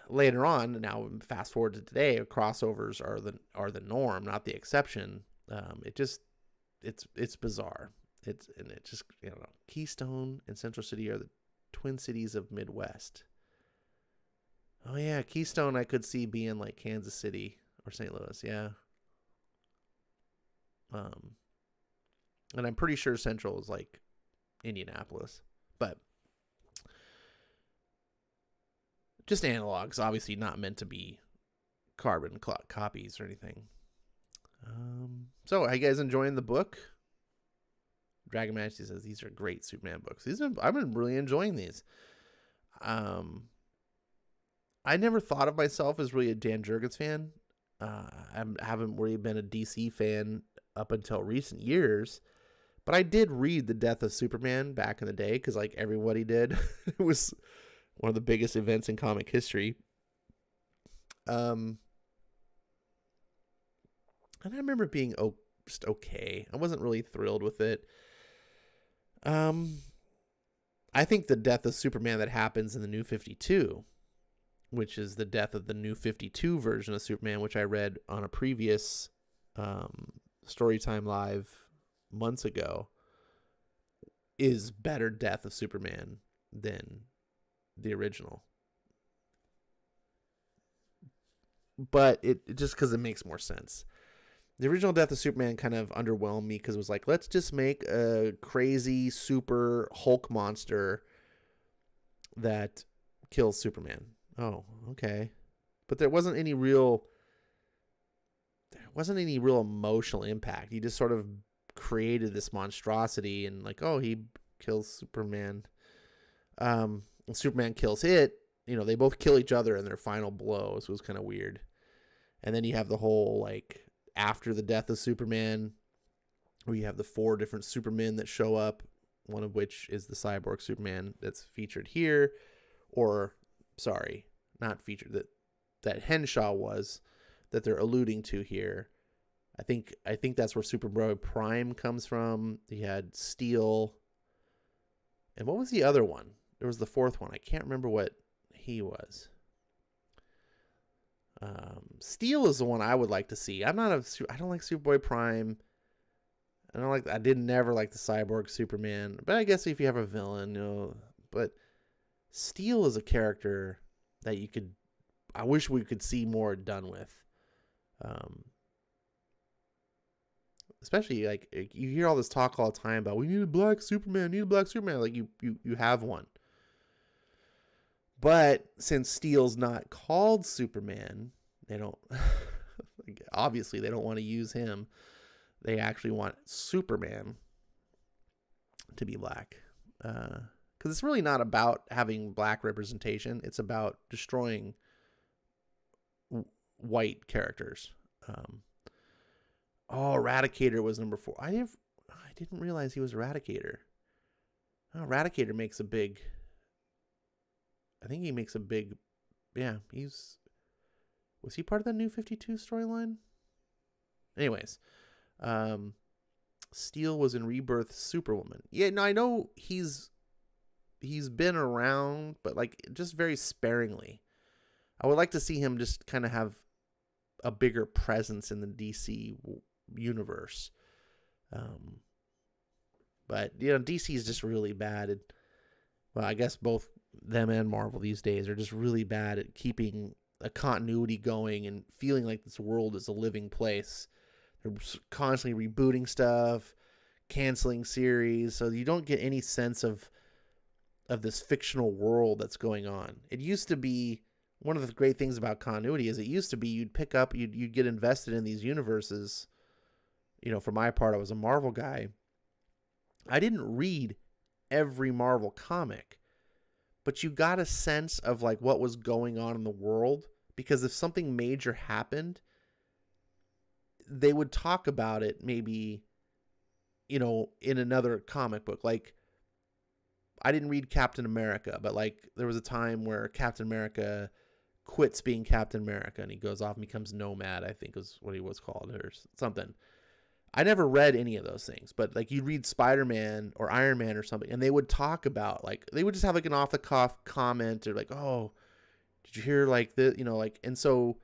Speaker 1: later on, now fast forward to today, crossovers are the norm, not the exception. It's bizarre. Keystone and Central City are the twin cities of Midwest. Oh yeah, Keystone I could see being like Kansas City or St. Louis, yeah. And I'm pretty sure Central is like Indianapolis, but just analogs, obviously not meant to be carbon copies or anything. So are you guys enjoying the book? Dragon Majesty says these are great Superman books. I've been really enjoying these. I never thought of myself as really a Dan Jurgens fan. I haven't really been a DC fan up until recent years, but I did read The Death of Superman back in the day because like everybody did. It was one of the biggest events in comic history. And I remember it being just okay. I wasn't really thrilled with it. I think the death of Superman that happens in the New 52, which is the death of the New 52 version of Superman, which I read on a previous Storytime Live months ago, is better death of Superman than the original. But it just because it makes more sense. The original Death of Superman kind of underwhelmed me because it was like, let's just make a crazy super Hulk monster that kills Superman. Oh, okay. But there wasn't any real emotional impact. He just sort of created this monstrosity and like, oh, he kills Superman. And Superman kills it. They both kill each other in their final blow. So it was kind of weird. And then you have the whole like after the death of Superman, where you have the 4 different Supermen that show up, one of which is the cyborg Superman that's featured here, or sorry, not featured, that Henshaw was, that they're alluding to here. I think that's where Superboy Prime comes from. He had Steel, and what was the other one? there was the fourth one. I can't remember what he was. Steel is the one I would like to see. I don't like Superboy Prime. I did never like the Cyborg Superman, but I guess if you have a villain, but Steel is a character that I wish we could see more done with. Especially like you hear all this talk all the time about we need a black Superman, like you have one. But since Steel's not called Superman, they don't obviously they don't want to use him. They actually want Superman to be black. Because it's really not about having black representation. It's about destroying white characters. Eradicator was number 4. I didn't realize he was Eradicator. Eradicator makes a big... I think he makes a big... Yeah, was he part of the New 52 storyline? Anyways, Steel was in Rebirth Superwoman. Yeah, no, I know he's been around, but like just very sparingly. I would like to see him just kind of have a bigger presence in the DC universe. But DC is just really bad. Well, I guess both them and Marvel these days are just really bad at keeping a continuity going and feeling like this world is a living place. They're constantly rebooting stuff, canceling series, so you don't get any sense of this fictional world that's going on. It used to be one of the great things about continuity is it used to be you'd get invested in these universes. For my part, I was a Marvel guy. I didn't read every Marvel comic, but you got a sense of like what was going on in the world, because if something major happened, they would talk about it maybe, in another comic book. Like, I didn't read Captain America, but like there was a time where Captain America quits being Captain America and he goes off and becomes Nomad, I think is what he was called, or something. I never read any of those things, but like you'd read Spider-Man or Iron Man or something, and they would talk about, like, they would just have like an off the cuff comment or like, oh, did you hear like this, and so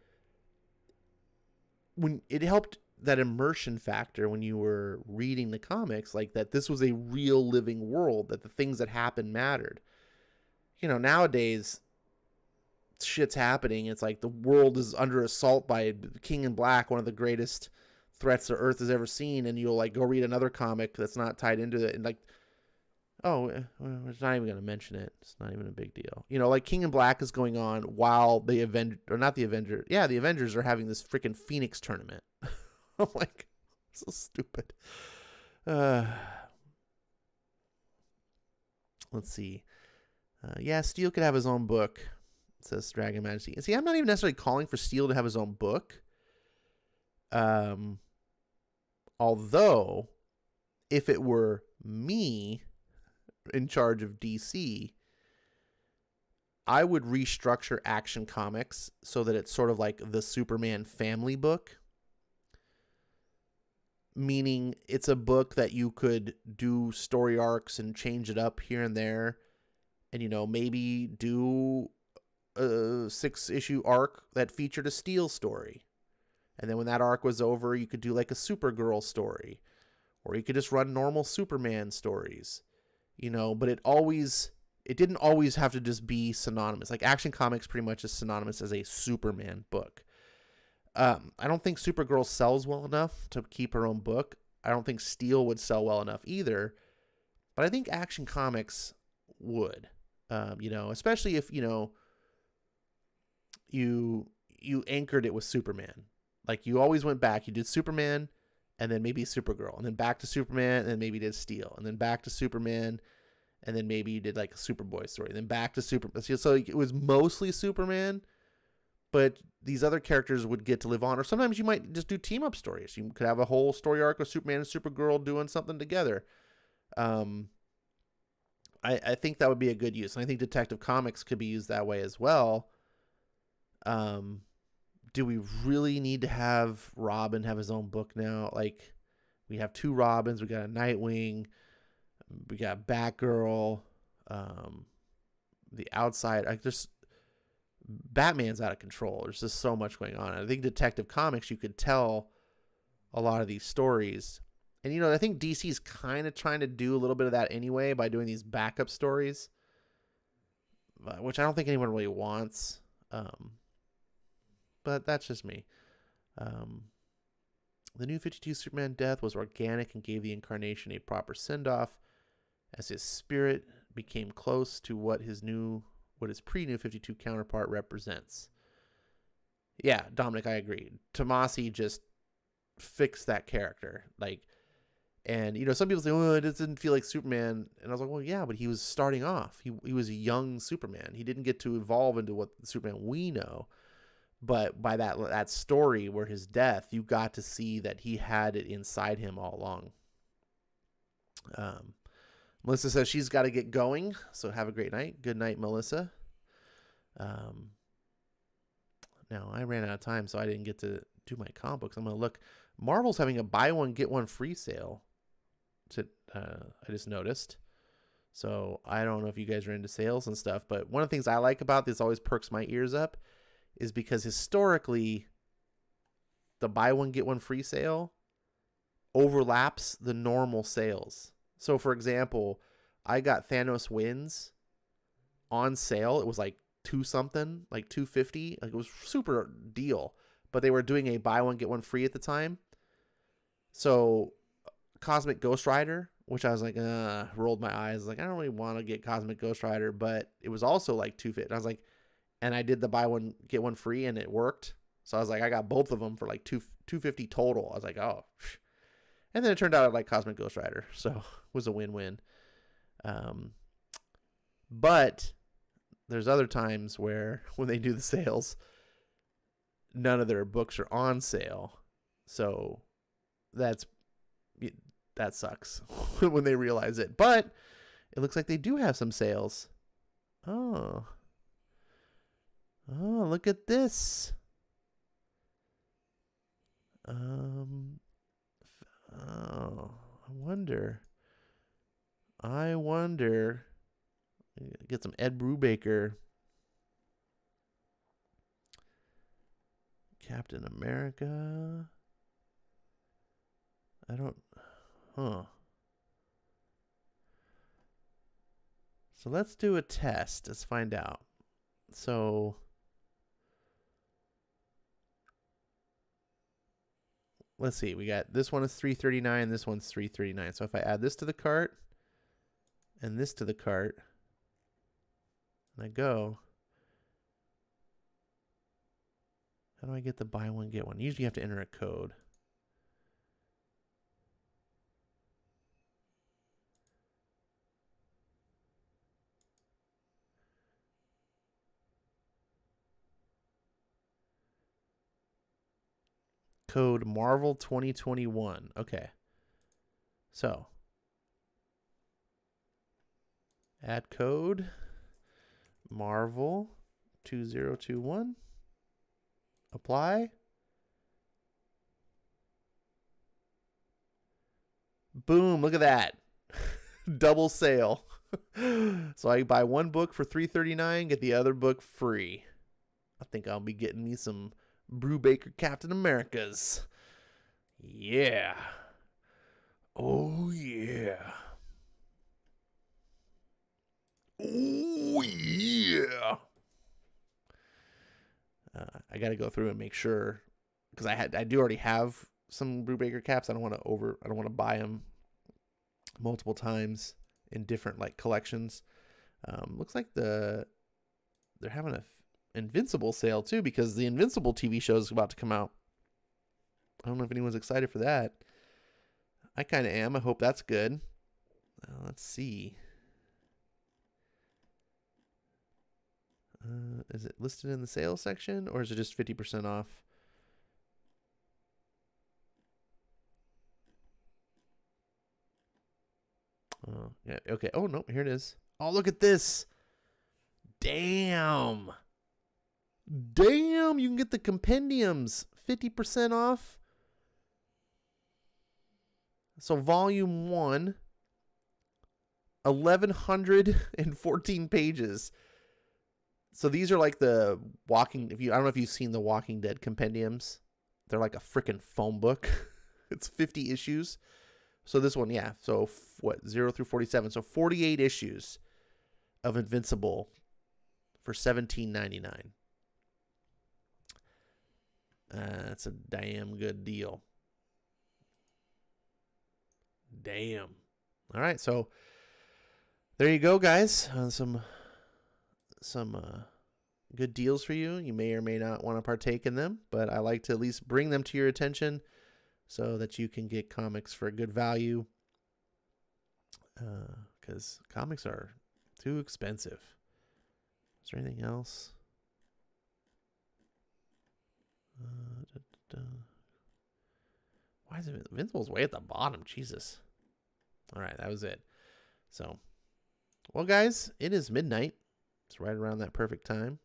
Speaker 1: when it helped that immersion factor when you were reading the comics, like that this was a real living world, that the things that happened mattered. Nowadays shit's happening. It's like the world is under assault by King in Black, one of the greatest threats the Earth has ever seen, and you'll like go read another comic that's not tied into it, and like, oh, it's not even going to mention it. It's not even a big deal. Like King in Black is going on while the Avengers are having this freaking Phoenix tournament. I'm like, so stupid. Let's see. Steel could have his own book, says Dragon Majesty. And see, I'm not even necessarily calling for Steel to have his own book. Although, if it were me in charge of DC, I would restructure Action Comics so that it's sort of like the Superman family book. Meaning it's a book that you could do story arcs and change it up here and there. And, maybe do a 6-issue arc that featured a Steel story. And then when that arc was over, you could do like a Supergirl story. Or you could just run normal Superman stories. But it didn't always have to just be synonymous. Like Action Comics pretty much is synonymous as a Superman book. I don't think Supergirl sells well enough to keep her own book. I don't think Steel would sell well enough either. But I think Action Comics would. Especially if, you anchored it with Superman. Like you always went back. You did Superman and then maybe Supergirl. And then back to Superman and then maybe did Steel. And then back to Superman and then maybe you did like a Superboy story. And then back to Superman. So it was mostly Superman. But these other characters would get to live on. Or sometimes you might just do team-up stories. You could have a whole story arc of Superman and Supergirl doing something together. I think that would be a good use. And I think Detective Comics could be used that way as well. Do we really need to have Robin have his own book now? Like, we have 2 Robins. We got a Nightwing. We got Batgirl. the outside. Batman's out of control. There's just so much going on. I think Detective Comics, you could tell a lot of these stories. And, I think DC's kind of trying to do a little bit of that anyway by doing these backup stories, which I don't think anyone really wants. But that's just me. The New 52 Superman death was organic and gave the incarnation a proper send-off as his spirit became close to what his pre-New 52 counterpart represents. Yeah, Dominic, I agree. Tomasi just fixed that character. And some people say, oh, it doesn't feel like Superman. And I was like, well, yeah, but he was starting off. He was a young Superman. He didn't get to evolve into what the Superman we know. But by that story where his death, you got to see that he had it inside him all along. Melissa says she's got to get going, so have a great night. Good night, Melissa. Now, I ran out of time, so I didn't get to do my comic books. I'm going to look. Marvel's having a buy one, get one free sale. I just noticed. So I don't know if you guys are into sales and stuff, but one of the things I like about this always perks my ears up is because historically the buy one, get one free sale overlaps the normal sales. So for example, I got Thanos Wins on sale. It was like $2 like $250. Like it was super deal, but they were doing a buy one, get one free at the time. So Cosmic Ghost Rider, which I was like, rolled my eyes. Like, I don't really want to get Cosmic Ghost Rider, but it was also like $250. And I was like, and I did the buy one, get one free, and it worked. So I was like, I got both of them for like $250 total. I was like, oh. And then it turned out I like Cosmic Ghost Rider. So it was a win-win. But there's other times where when they do the sales, none of their books are on sale. So that sucks when they realize it. But it looks like they do have some sales. Oh, look at this. I wonder. Get some Ed Brubaker. Captain America. So let's do a test. Let's find out. So let's see. We got this one is $339. This one's $339. So if I add this to the cart and this to the cart, and I go, how do I get the buy one, get one? Usually you have to enter a code. Code Marvel 2021. Okay. So add code Marvel 2021. Apply. Boom, look at that. Double sale. So I buy one book for $339, get the other book free. I think I'll be getting me some Brubaker Captain Americas. Yeah. Oh, yeah. Oh, yeah. I got to go through and make sure, because I do already have some Brubaker caps. I don't want to buy them multiple times in different like collections. Looks like they're having a Invincible sale too, because the Invincible TV show is about to come out. I don't know if anyone's excited for that. I kind of am. I hope that's good. Let's see. Is it listed in the sales section, or is it just 50% off? Oh, yeah. Okay. Oh, no. Here it is. Oh, look at this. Damn. You can get the compendiums 50% off. So volume 1, 1,114 pages. So these are like the Walking. I don't know if you've seen the Walking Dead compendiums. They're like a freaking phone book. It's 50 issues. So this one, yeah. So what, 0 through 47. So 48 issues of Invincible for $17.99. That's a damn good deal. Damn. All right, so there you go, guys. Some good deals for you. You may or may not want to partake in them, but I like to at least bring them to your attention so that you can get comics for a good value. Because comics are too expensive. Is there anything else? Why is it Invincible's way at the bottom? Jesus. All right, that was it. So, well, guys, it is midnight. It's right around that perfect time.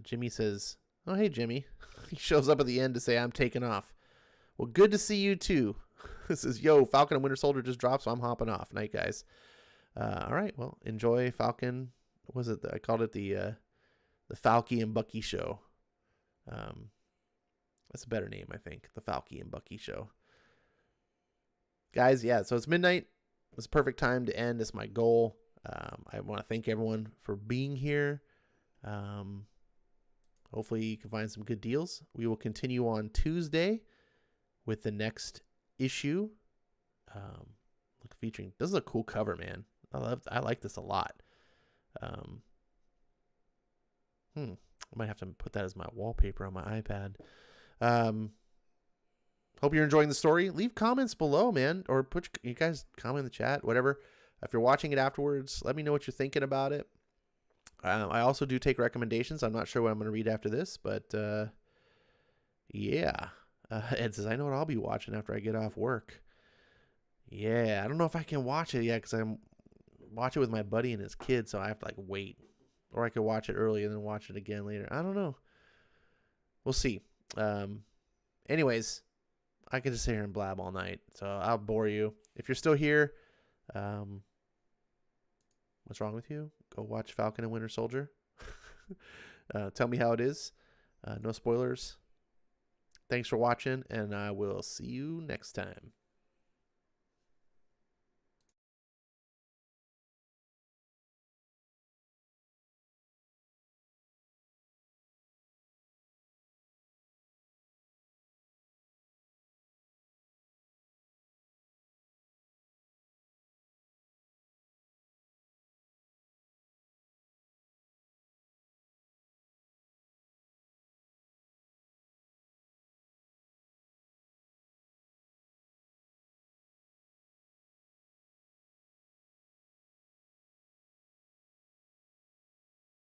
Speaker 1: Jimmy says, "Oh, hey, Jimmy." He shows up at the end to say, "I'm taking off." Well, good to see you too. This is, "Yo, Falcon and Winter Soldier just dropped, so I'm hopping off." Night, guys. All right, well, enjoy Falcon. What was it? I called it the Falky and Bucky show. That's a better name, I think. The Falky and Bucky show. Guys, yeah, so it's midnight. It's a perfect time to end. It's my goal. I want to thank everyone for being here. Hopefully you can find some good deals. We will continue on Tuesday with the next issue. Look, featuring, this is a cool cover, man. I like this a lot. I might have to put that as my wallpaper on my iPad. Hope you're enjoying the story. Leave comments below, man, or you guys comment in the chat, whatever. If you're watching it afterwards, let me know what you're thinking about it. I also do take recommendations. I'm not sure what I'm going to read after this, but yeah. Ed says, "I know what I'll be watching after I get off work." Yeah, I don't know if I can watch it yet because I'm watch it with my buddy and his kid, so I have to like wait. Or I could watch it early and then watch it again later. I don't know. We'll see. Anyways, I could just sit here and blab all night, so I'll bore you. If you're still here, what's wrong with you? Go watch Falcon and Winter Soldier. Tell me how it is. No spoilers. Thanks for watching, and I will see you next time.